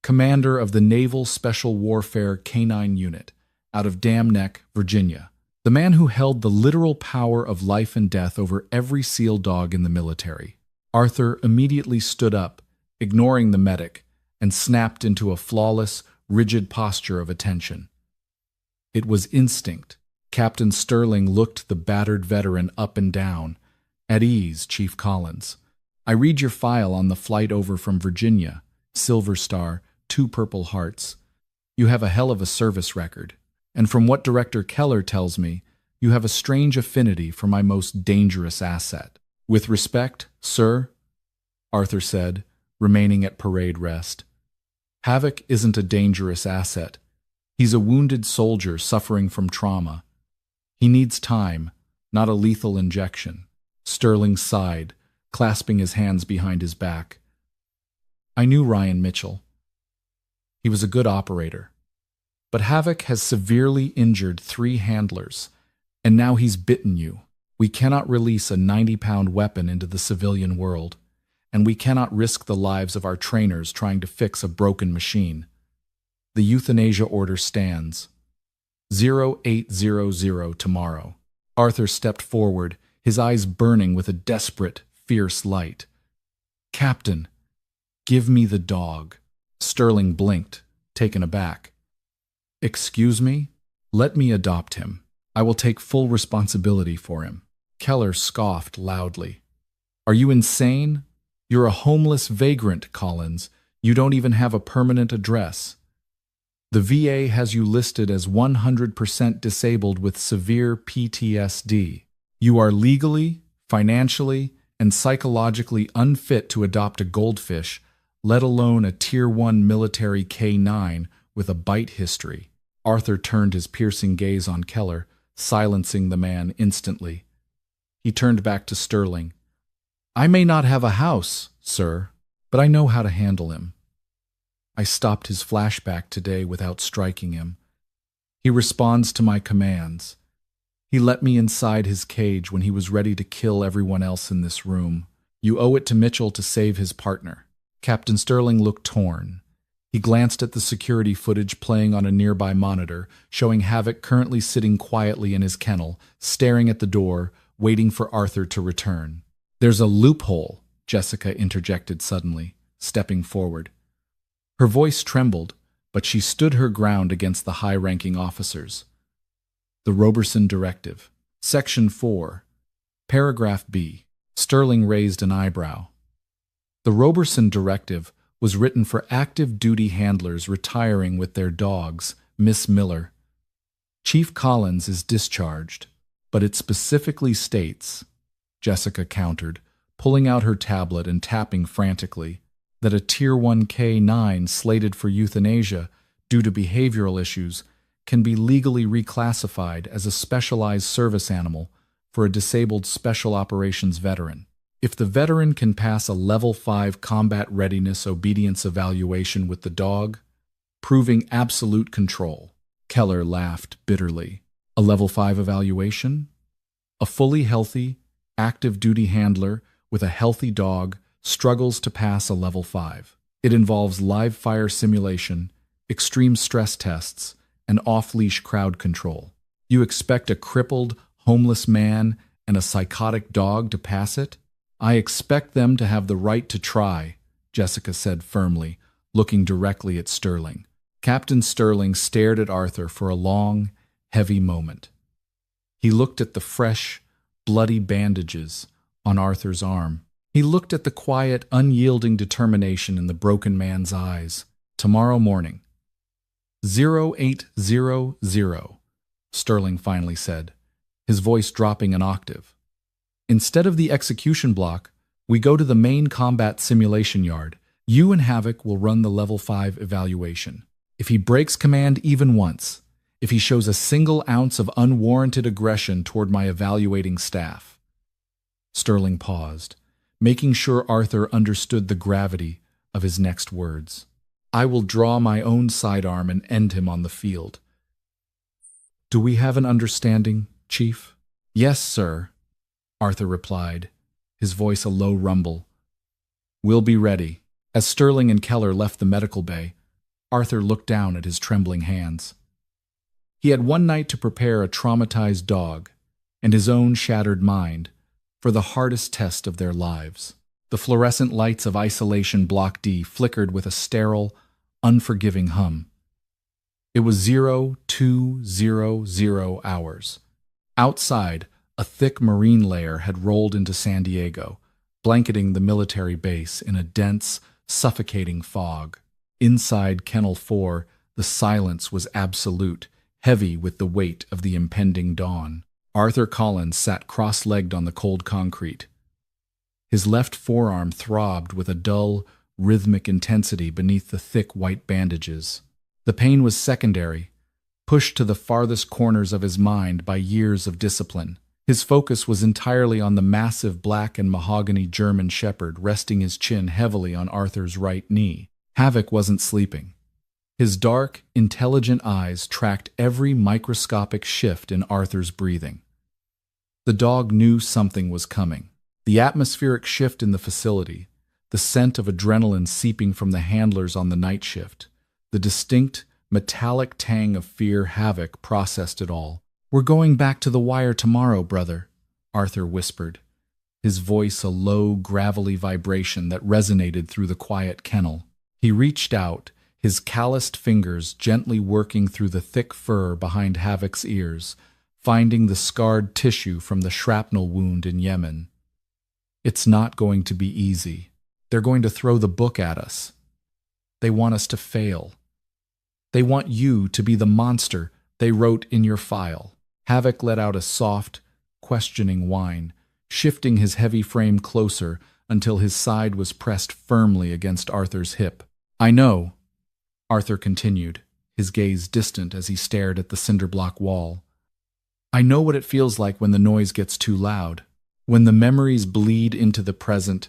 commander of the Naval Special Warfare Canine Unit, out of Dam Neck, Virginia. The man who held the literal power of life and death over every SEAL dog in the military. Arthur immediately stood up, ignoring the medic, and snapped into a flawless, rigid posture of attention. It was instinct. Captain Sterling looked the battered veteran up and down. "At ease, Chief Collins. I read your file on the flight over from Virginia. Silver Star, 2 Purple Hearts. You have a hell of a service record. And from what Director Keller tells me, you have a strange affinity for my most dangerous asset." "With respect, sir," Arthur said, remaining at parade rest. "Havoc isn't a dangerous asset. He's a wounded soldier suffering from trauma. He needs time, not a lethal injection." Sterling sighed, clasping his hands behind his back. I knew Ryan Mitchell. He was a good operator. But Havoc has severely injured 3 handlers, and now he's bitten you. We cannot release a 90-pound weapon into the civilian world, and we cannot risk the lives of our trainers trying to fix a broken machine. The euthanasia order stands. 0800 tomorrow. Arthur stepped forward, his eyes burning with a desperate, fierce light. Captain, give me the dog. Sterling blinked, taken aback. Excuse me? Let me adopt him. I will take full responsibility for him. Keller scoffed loudly. Are you insane? You're a homeless vagrant, Collins. You don't even have a permanent address. The VA has you listed as 100% disabled with severe PTSD. You are legally, financially, and psychologically unfit to adopt a goldfish, let alone a Tier 1 military K9 with a bite history. Arthur turned his piercing gaze on Keller, silencing the man instantly. He turned back to Sterling. I may not have a house, sir, but I know how to handle him. I stopped his flashback today without striking him. He responds to my commands. He let me inside his cage when he was ready to kill everyone else in this room. You owe it to Mitchell to save his partner. Captain Sterling looked torn. He glanced at the security footage playing on a nearby monitor, showing Havoc currently sitting quietly in his kennel, staring at the door, waiting for Arthur to return. There's a loophole, Jessica interjected suddenly, stepping forward. Her voice trembled, but she stood her ground against the high-ranking officers. The Roberson Directive. Section 4. Paragraph B. Sterling raised an eyebrow. The Roberson Directive was written for active duty handlers retiring with their dogs, Miss Miller. Chief Collins is discharged, but it specifically states, Jessica countered, pulling out her tablet and tapping frantically, that a Tier 1 K9 slated for euthanasia due to behavioral issues can be legally reclassified as a specialized service animal for a disabled special operations veteran. If the veteran can pass a Level 5 combat readiness obedience evaluation with the dog, proving absolute control. Keller laughed bitterly. A Level 5 evaluation? A fully healthy, active duty handler with a healthy dog struggles to pass a Level 5. It involves live fire simulation, extreme stress tests, and off-leash crowd control. You expect a crippled, homeless man and a psychotic dog to pass it? I expect them to have the right to try, Jessica said firmly, looking directly at Sterling. Captain Sterling stared at Arthur for a long, heavy moment. He looked at the fresh, bloody bandages on Arthur's arm. He looked at the quiet, unyielding determination in the broken man's eyes. Tomorrow morning. 0800, Sterling finally said, his voice dropping an octave. Instead of the execution block, we go to the main combat simulation yard. You and Havoc will run the Level 5 evaluation. If he breaks command even once, if he shows a single ounce of unwarranted aggression toward my evaluating staff. Sterling paused, making sure Arthur understood the gravity of his next words. I will draw my own sidearm and end him on the field. Do we have an understanding, Chief? Yes, sir, Arthur replied, his voice a low rumble. We'll be ready. As Sterling and Keller left the medical bay, Arthur looked down at his trembling hands. He had one night to prepare a traumatized dog and his own shattered mind for the hardest test of their lives. The fluorescent lights of Isolation Block D flickered with a sterile, unforgiving hum. It was 0200 hours. Outside, a thick marine layer had rolled into San Diego, blanketing the military base in a dense, suffocating fog. Inside Kennel 4, the silence was absolute, heavy with the weight of the impending dawn. Arthur Collins sat cross-legged on the cold concrete. His left forearm throbbed with a dull, rhythmic intensity beneath the thick white bandages. The pain was secondary, pushed to the farthest corners of his mind by years of discipline. His focus was entirely on the massive black and mahogany German shepherd resting his chin heavily on Arthur's right knee. Havoc wasn't sleeping. His dark, intelligent eyes tracked every microscopic shift in Arthur's breathing. The dog knew something was coming. The atmospheric shift in the facility, the scent of adrenaline seeping from the handlers on the night shift, the distinct, metallic tang of fear. Havoc processed it all. "We're going back to the wire tomorrow, brother," Arthur whispered, his voice a low, gravelly vibration that resonated through the quiet kennel. He reached out, his calloused fingers gently working through the thick fur behind Havoc's ears, finding the scarred tissue from the shrapnel wound in Yemen. "It's not going to be easy. They're going to throw the book at us. They want us to fail. They want you to be the monster they wrote in your file." Havoc let out a soft, questioning whine, shifting his heavy frame closer until his side was pressed firmly against Arthur's hip. "I know," Arthur continued, his gaze distant as he stared at the cinder-block wall. "I know what it feels like when the noise gets too loud, when the memories bleed into the present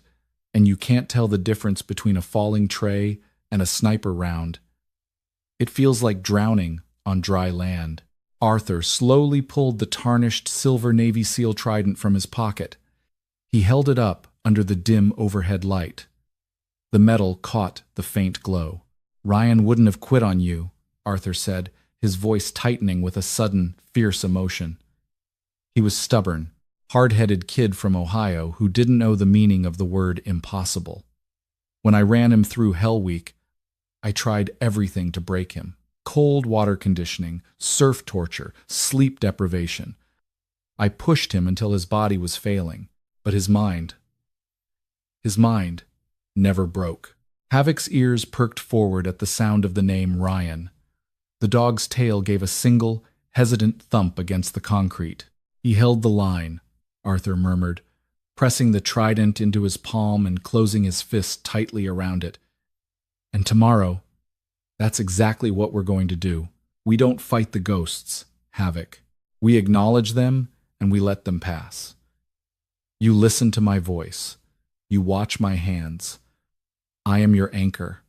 and you can't tell the difference between a falling tray and a sniper round. It feels like drowning on dry land." Arthur slowly pulled the tarnished silver Navy SEAL trident from his pocket. He held it up under the dim overhead light. The metal caught the faint glow. "Ryan wouldn't have quit on you," Arthur said, his voice tightening with a sudden, fierce emotion. "He was stubborn, hard-headed kid from Ohio who didn't know the meaning of the word impossible. When I ran him through Hell Week, I tried everything to break him. Cold water conditioning, surf torture, sleep deprivation. I pushed him until his body was failing, but his mind never broke." Havoc's ears perked forward at the sound of the name Ryan. The dog's tail gave a single, hesitant thump against the concrete. "He held the line," Arthur murmured, pressing the trident into his palm and closing his fist tightly around it. "And tomorrow, that's exactly what we're going to do. We don't fight the ghosts, Havoc. We acknowledge them and we let them pass. You listen to my voice. You watch my hands. I am your anchor.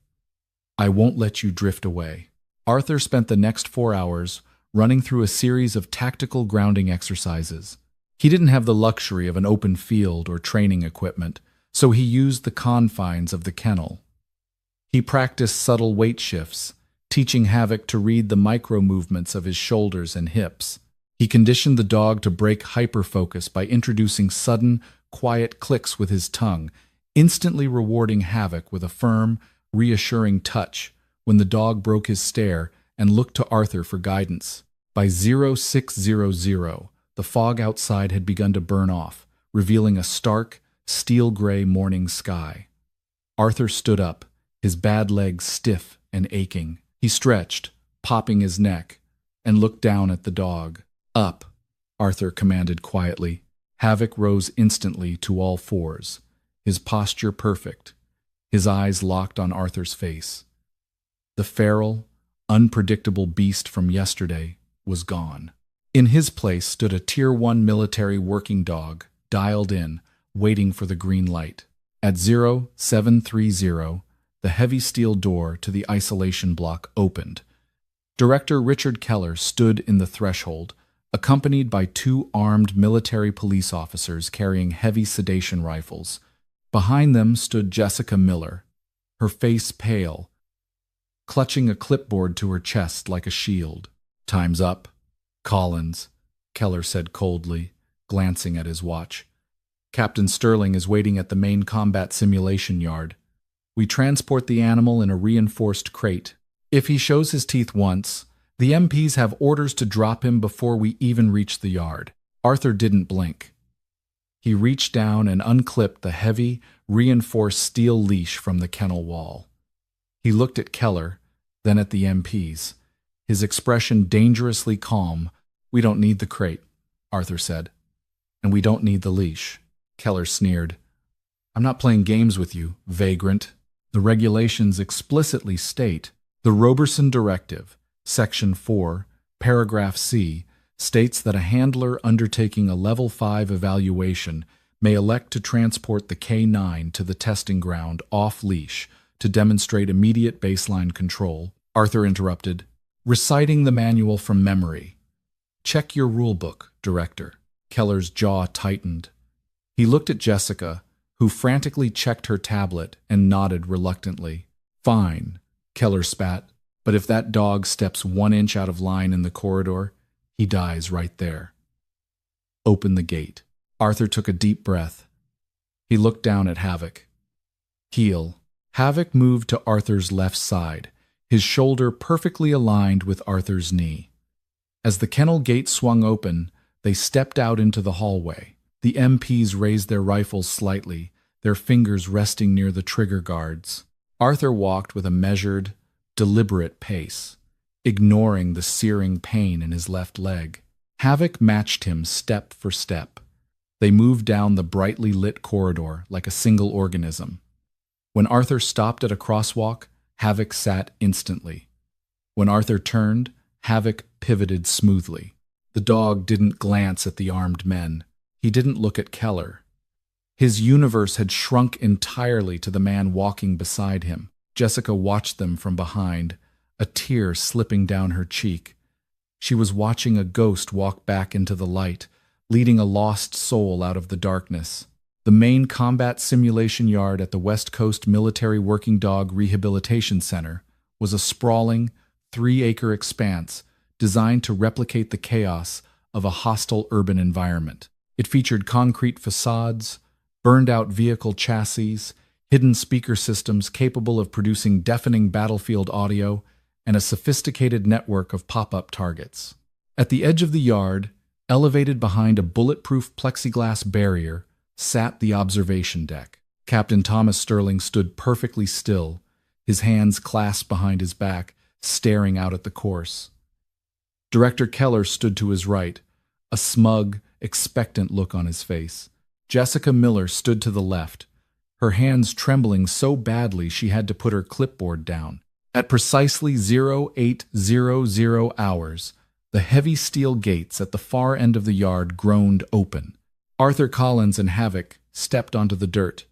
I won't let you drift away." Arthur spent the next 4 hours running through a series of tactical grounding exercises. He didn't have the luxury of an open field or training equipment, so he used the confines of the kennel. He practiced subtle weight shifts, teaching Havoc to read the micro-movements of his shoulders and hips. He conditioned the dog to break hyperfocus by introducing sudden, quiet clicks with his tongue, instantly rewarding Havoc with a firm, reassuring touch when the dog broke his stare and looked to Arthur for guidance. By 0600, the fog outside had begun to burn off, revealing a stark, steel-gray morning sky. Arthur stood up, his bad legs stiff and aching. He stretched, popping his neck, and looked down at the dog. "Up," Arthur commanded quietly. Havoc rose instantly to all fours, his posture perfect, his eyes locked on Arthur's face. The feral, unpredictable beast from yesterday was gone. In his place stood a Tier 1 military working dog, dialed in, waiting for the green light. At 0730, the heavy steel door to the isolation block opened. Director Richard Keller stood in the threshold, accompanied by 2 armed military police officers carrying heavy sedation rifles. Behind them stood Jessica Miller, her face pale, clutching a clipboard to her chest like a shield. "Time's up, Collins," Keller said coldly, glancing at his watch. "Captain Sterling is waiting at the main combat simulation yard. We transport the animal in a reinforced crate. If he shows his teeth once, the MPs have orders to drop him before we even reach the yard." Arthur didn't blink. He reached down and unclipped the heavy, reinforced steel leash from the kennel wall. He looked at Keller, then at the MPs, his expression dangerously calm. "We don't need the crate," Arthur said. "And we don't need the leash." Keller sneered. "I'm not playing games with you, vagrant. The regulations explicitly state the Roberson Directive, Section 4, Paragraph C, states that a handler undertaking a Level 5 evaluation may elect to transport the K9 to the testing ground off-leash to demonstrate immediate baseline control. Arthur interrupted, reciting the manual from memory. Check your rulebook, Director. Keller's jaw tightened. He looked at Jessica, who frantically checked her tablet and nodded reluctantly. Fine, Keller spat, but if that dog steps 1 inch out of line in the corridor, he dies right there. Open the gate. Arthur took a deep breath. He looked down at Havoc. Heel. Havoc moved to Arthur's left side, his shoulder perfectly aligned with Arthur's knee. As the kennel gate swung open, they stepped out into the hallway. The MPs raised their rifles slightly, their fingers resting near the trigger guards. Arthur walked with a measured, deliberate pace, ignoring the searing pain in his left leg. Havoc matched him step for step. They moved down the brightly lit corridor like a single organism. When Arthur stopped at a crosswalk, Havoc sat instantly. When Arthur turned, Havoc pivoted smoothly. The dog didn't glance at the armed men. He didn't look at Keller. His universe had shrunk entirely to the man walking beside him. Jessica watched them from behind, a tear slipping down her cheek. She was watching a ghost walk back into the light, leading a lost soul out of the darkness. The main combat simulation yard at the West Coast Military Working Dog Rehabilitation Center was a sprawling, 3-acre expanse designed to replicate the chaos of a hostile urban environment. It featured concrete facades, burned-out vehicle chassis, hidden speaker systems capable of producing deafening battlefield audio, and a sophisticated network of pop-up targets. At the edge of the yard, elevated behind a bulletproof plexiglass barrier, sat the observation deck. Captain Thomas Sterling stood perfectly still, his hands clasped behind his back, staring out at the course. Director Keller stood to his right, a smug, expectant look on his face. Jessica Miller stood to the left, her hands trembling so badly she had to put her clipboard down. At precisely 0800 hours, the heavy steel gates at the far end of the yard groaned open. Arthur Collins and Havoc stepped onto the dirt.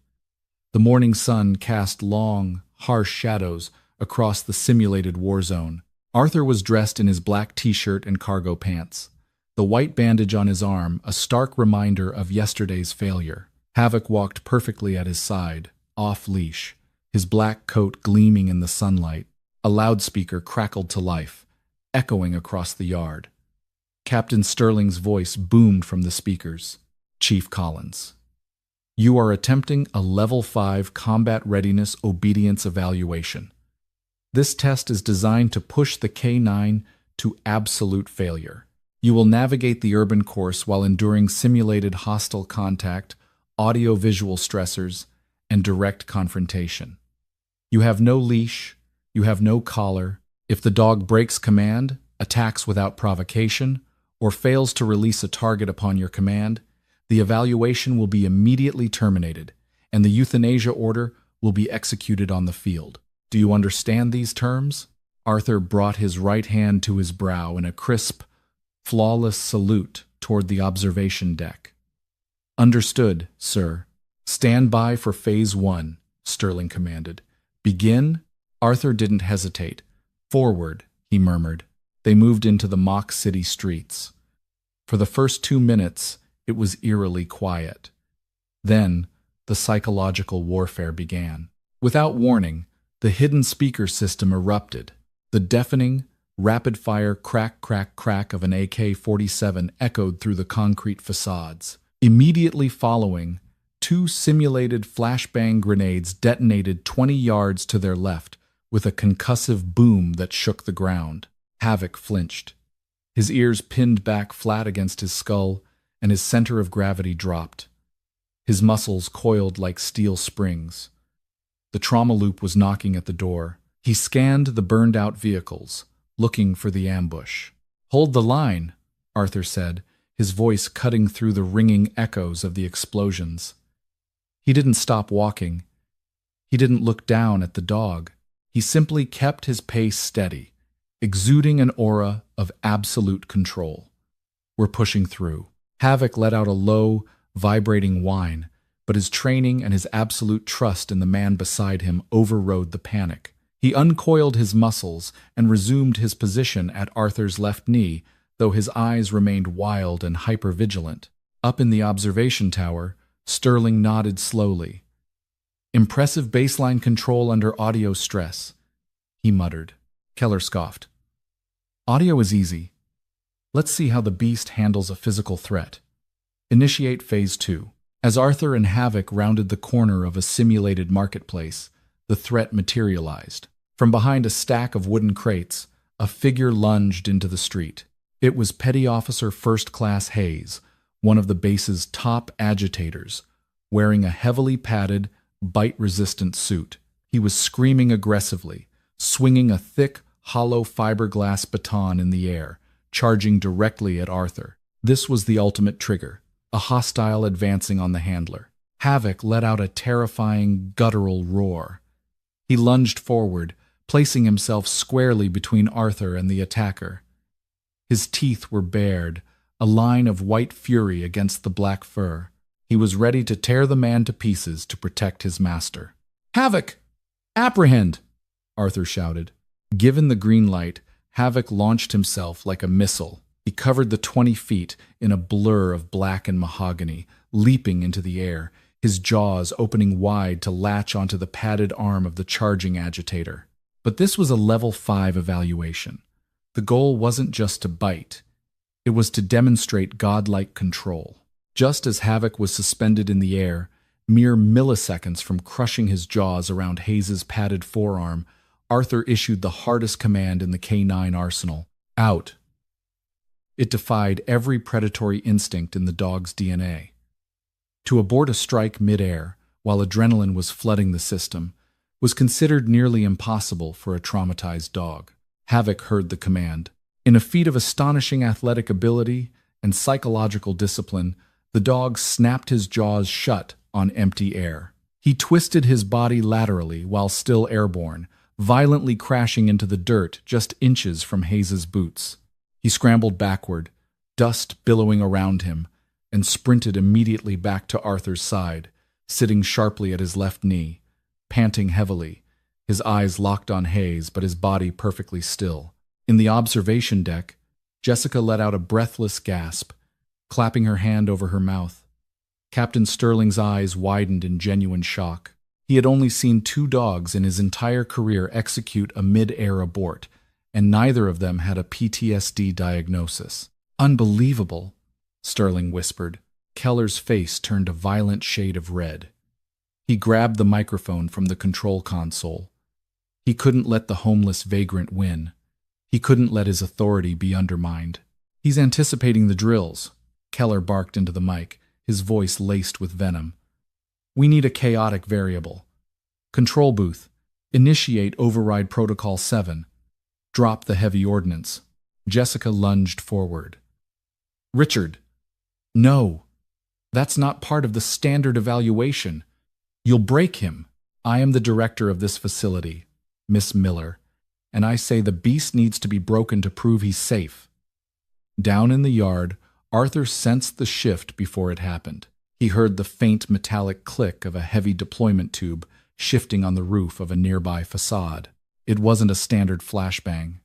The morning sun cast long, harsh shadows across the simulated war zone. Arthur was dressed in his black t-shirt and cargo pants, the white bandage on his arm a stark reminder of yesterday's failure. Havoc walked perfectly at his side, off-leash, his black coat gleaming in the sunlight. A loudspeaker crackled to life, echoing across the yard. Captain Sterling's voice boomed from the speakers. Chief Collins, you are attempting a Level 5 Combat Readiness Obedience Evaluation. This test is designed to push the K9 to absolute failure. You will navigate the urban course while enduring simulated hostile contact, audio-visual stressors, and direct confrontation. You have no leash, you have no collar. If the dog breaks command, attacks without provocation, or fails to release a target upon your command, the evaluation will be immediately terminated, and the euthanasia order will be executed on the field. Do you understand these terms? Arthur brought his right hand to his brow in a crisp, flawless salute toward the observation deck. Understood, sir. Stand by for Phase 1, Sterling commanded. Begin? Arthur didn't hesitate. Forward, he murmured. They moved into the mock city streets. For the first 2 minutes, it was eerily quiet. Then, the psychological warfare began. Without warning, the hidden speaker system erupted. The deafening, rapid-fire crack, crack, crack of an AK-47 echoed through the concrete facades. Immediately following, 2 simulated flashbang grenades detonated 20 yards to their left with a concussive boom that shook the ground. Havoc flinched. His ears pinned back flat against his skull, and his center of gravity dropped. His muscles coiled like steel springs. The trauma loop was knocking at the door. He scanned the burned-out vehicles, looking for the ambush. "Hold the line," Arthur said, his voice cutting through the ringing echoes of the explosions. He didn't stop walking. He didn't look down at the dog. He simply kept his pace steady, exuding an aura of absolute control. We're pushing through. Havoc let out a low, vibrating whine, but his training and his absolute trust in the man beside him overrode the panic. He uncoiled his muscles and resumed his position at Arthur's left knee, though his eyes remained wild and hypervigilant. Up in the observation tower, Sterling nodded slowly. "Impressive baseline control under audio stress," he muttered. Keller scoffed. "Audio is easy. Let's see how the beast handles a physical threat. Initiate Phase 2. As Arthur and Havoc rounded the corner of a simulated marketplace, the threat materialized. From behind a stack of wooden crates, a figure lunged into the street. It was Petty Officer First Class Hayes, one of the base's top agitators, wearing a heavily padded, bite-resistant suit. He was screaming aggressively, swinging a thick, hollow fiberglass baton in the air, charging directly at Arthur. This was the ultimate trigger, a hostile advancing on the handler. Havoc let out a terrifying, guttural roar. He lunged forward, placing himself squarely between Arthur and the attacker. His teeth were bared, a line of white fury against the black fur. He was ready to tear the man to pieces to protect his master. "Havoc! Apprehend!" Arthur shouted. Given the green light, Havoc launched himself like a missile. He covered the 20 feet in a blur of black and mahogany, leaping into the air, his jaws opening wide to latch onto the padded arm of the charging agitator. But this was a level 5 evaluation. The goal wasn't just to bite. It was to demonstrate godlike control. Just as Havoc was suspended in the air, mere milliseconds from crushing his jaws around Hayes's padded forearm, Arthur issued the hardest command in the K9 arsenal: "Out." It defied every predatory instinct in the dog's DNA. To abort a strike mid-air, while adrenaline was flooding the system, was considered nearly impossible for a traumatized dog. Havoc heard the command. In a feat of astonishing athletic ability and psychological discipline, the dog snapped his jaws shut on empty air. He twisted his body laterally while still airborne, violently crashing into the dirt just inches from Hayes's boots. He scrambled backward, dust billowing around him, and sprinted immediately back to Arthur's side, sitting sharply at his left knee, panting heavily, his eyes locked on Hayes but his body perfectly still. In the observation deck, Jessica let out a breathless gasp, clapping her hand over her mouth. Captain Sterling's eyes widened in genuine shock. He had only seen 2 dogs in his entire career execute a mid-air abort, and neither of them had a PTSD diagnosis. "Unbelievable," Sterling whispered. Keller's face turned a violent shade of red. He grabbed the microphone from the control console. He couldn't let the homeless vagrant win. He couldn't let his authority be undermined. "He's anticipating the drills," Keller barked into the mic, his voice laced with venom. "We need a chaotic variable. Control booth, initiate override protocol 7. Drop the heavy ordnance." Jessica lunged forward. "Richard, no. That's not part of the standard evaluation. You'll break him. I am the director of this facility, Miss Miller, and I say the beast needs to be broken to prove he's safe." Down in the yard, Arthur sensed the shift before it happened. He heard the faint metallic click of a heavy deployment tube shifting on the roof of a nearby facade. It wasn't a standard flashbang.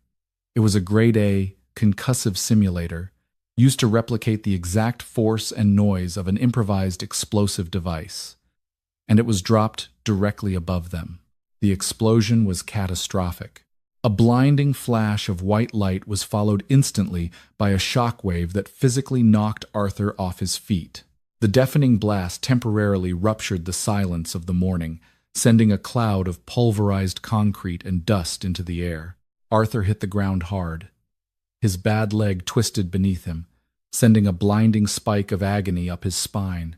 It was a Grade A concussive simulator used to replicate the exact force and noise of an improvised explosive device. And it was dropped directly above them. The explosion was catastrophic. A blinding flash of white light was followed instantly by a shockwave that physically knocked Arthur off his feet. The deafening blast temporarily ruptured the silence of the morning, sending a cloud of pulverized concrete and dust into the air. Arthur hit the ground hard. His bad leg twisted beneath him, sending a blinding spike of agony up his spine.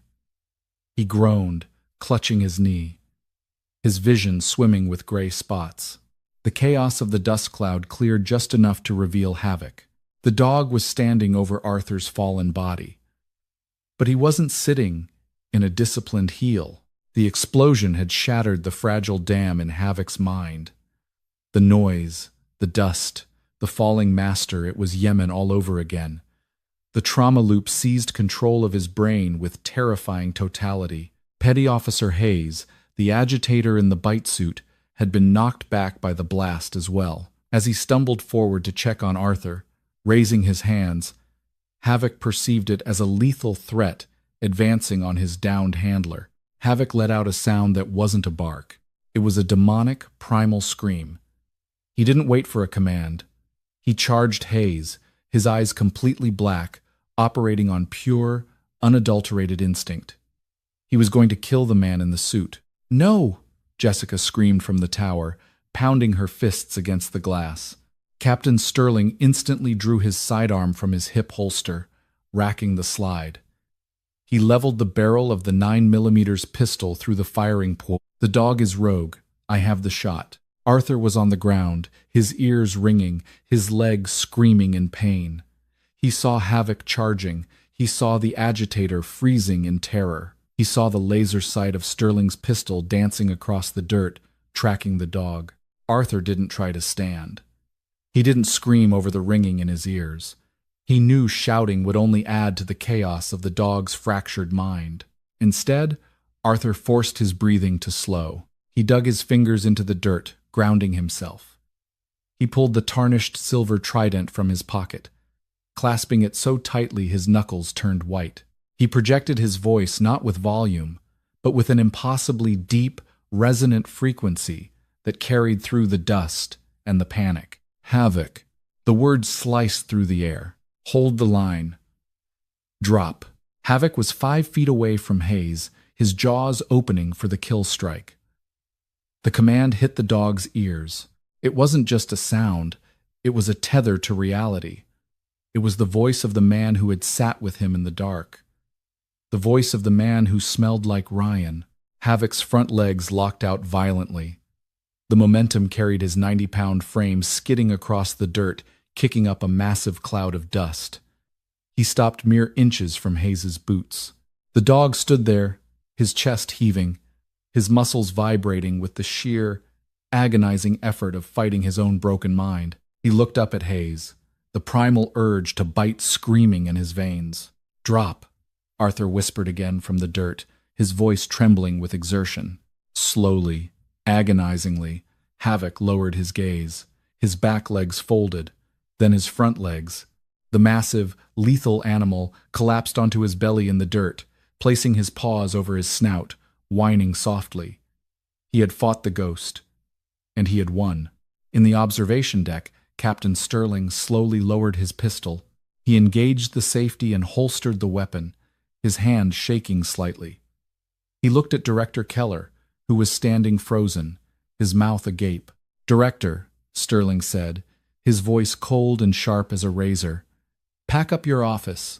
He groaned, clutching his knee, his vision swimming with gray spots. The chaos of the dust cloud cleared just enough to reveal Havoc. The dog was standing over Arthur's fallen body. But he wasn't sitting in a disciplined heel. The explosion had shattered the fragile dam in Havoc's mind. The noise, the dust, the falling master, it was Yemen all over again. The trauma loop seized control of his brain with terrifying totality. Petty Officer Hayes, the agitator in the bite suit, had been knocked back by the blast as well. As he stumbled forward to check on Arthur, raising his hands, Havoc perceived it as a lethal threat advancing on his downed handler. Havoc let out a sound that wasn't a bark. It was a demonic, primal scream. He didn't wait for a command. He charged Hayes, his eyes completely black, operating on pure, unadulterated instinct. He was going to kill the man in the suit. "No!" Jessica screamed from the tower, pounding her fists against the glass. Captain Sterling instantly drew his sidearm from his hip holster, racking the slide. He leveled the barrel of the 9mm pistol through the firing port. "The dog is rogue. I have the shot." Arthur was on the ground, his ears ringing, his legs screaming in pain. He saw Havoc charging. He saw the agitator freezing in terror. He saw the laser sight of Sterling's pistol dancing across the dirt, tracking the dog. Arthur didn't try to stand. He didn't scream over the ringing in his ears. He knew shouting would only add to the chaos of the dog's fractured mind. Instead, Arthur forced his breathing to slow. He dug his fingers into the dirt, grounding himself. He pulled the tarnished silver trident from his pocket, clasping it so tightly his knuckles turned white. He projected his voice not with volume, but with an impossibly deep, resonant frequency that carried through the dust and the panic. "Havoc." The words sliced through the air. "Hold the line." "Drop." Havoc was 5 feet away from Hayes, his jaws opening for the kill strike. The command hit the dog's ears. It wasn't just a sound, it was a tether to reality. It was the voice of the man who had sat with him in the dark. The voice of the man who smelled like Ryan. Havoc's front legs locked out violently. The momentum carried his 90-pound frame skidding across the dirt, kicking up a massive cloud of dust. He stopped mere inches from Hayes's boots. The dog stood there, his chest heaving, his muscles vibrating with the sheer, agonizing effort of fighting his own broken mind. He looked up at Hayes, the primal urge to bite screaming in his veins. "Drop," Arthur whispered again from the dirt, his voice trembling with exertion. Slowly, agonizingly, Havoc lowered his gaze, his back legs folded, then his front legs. The massive, lethal animal collapsed onto his belly in the dirt, placing his paws over his snout, whining softly. He had fought the ghost, and he had won. In the observation deck, Captain Sterling slowly lowered his pistol. He engaged the safety and holstered the weapon, his hand shaking slightly. He looked at Director Keller, who was standing frozen, his mouth agape. "Director," Sterling said, his voice cold and sharp as a razor, "pack up your office.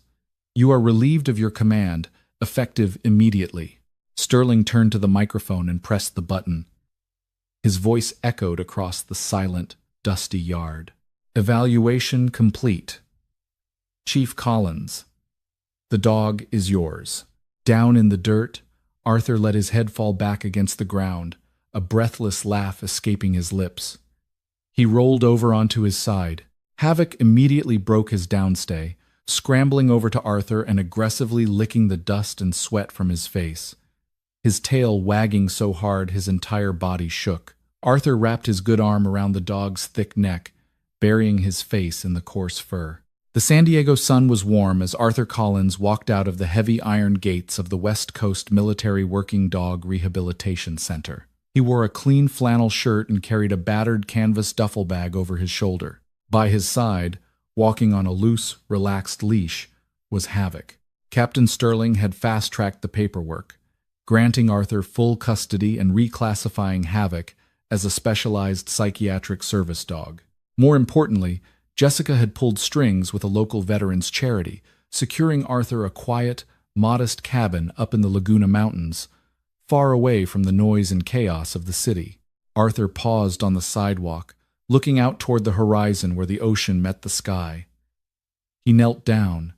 You are relieved of your command, effective immediately." Sterling turned to the microphone and pressed the button. His voice echoed across the silent, dusty yard. "Evaluation complete. Chief Collins, the dog is yours." Down in the dirt, Arthur let his head fall back against the ground, a breathless laugh escaping his lips. He rolled over onto his side. Havoc immediately broke his downstay, scrambling over to Arthur and aggressively licking the dust and sweat from his face, his tail wagging so hard his entire body shook. Arthur wrapped his good arm around the dog's thick neck, burying his face in the coarse fur. The San Diego sun was warm as Arthur Collins walked out of the heavy iron gates of the West Coast Military Working Dog Rehabilitation Center. He wore a clean flannel shirt and carried a battered canvas duffel bag over his shoulder. By his side, walking on a loose, relaxed leash, was Havoc. Captain Sterling had fast-tracked the paperwork, granting Arthur full custody and reclassifying Havoc as a specialized psychiatric service dog. More importantly, Jessica had pulled strings with a local veterans charity, securing Arthur a quiet, modest cabin up in the Laguna Mountains, far away from the noise and chaos of the city. Arthur paused on the sidewalk, looking out toward the horizon where the ocean met the sky. He knelt down,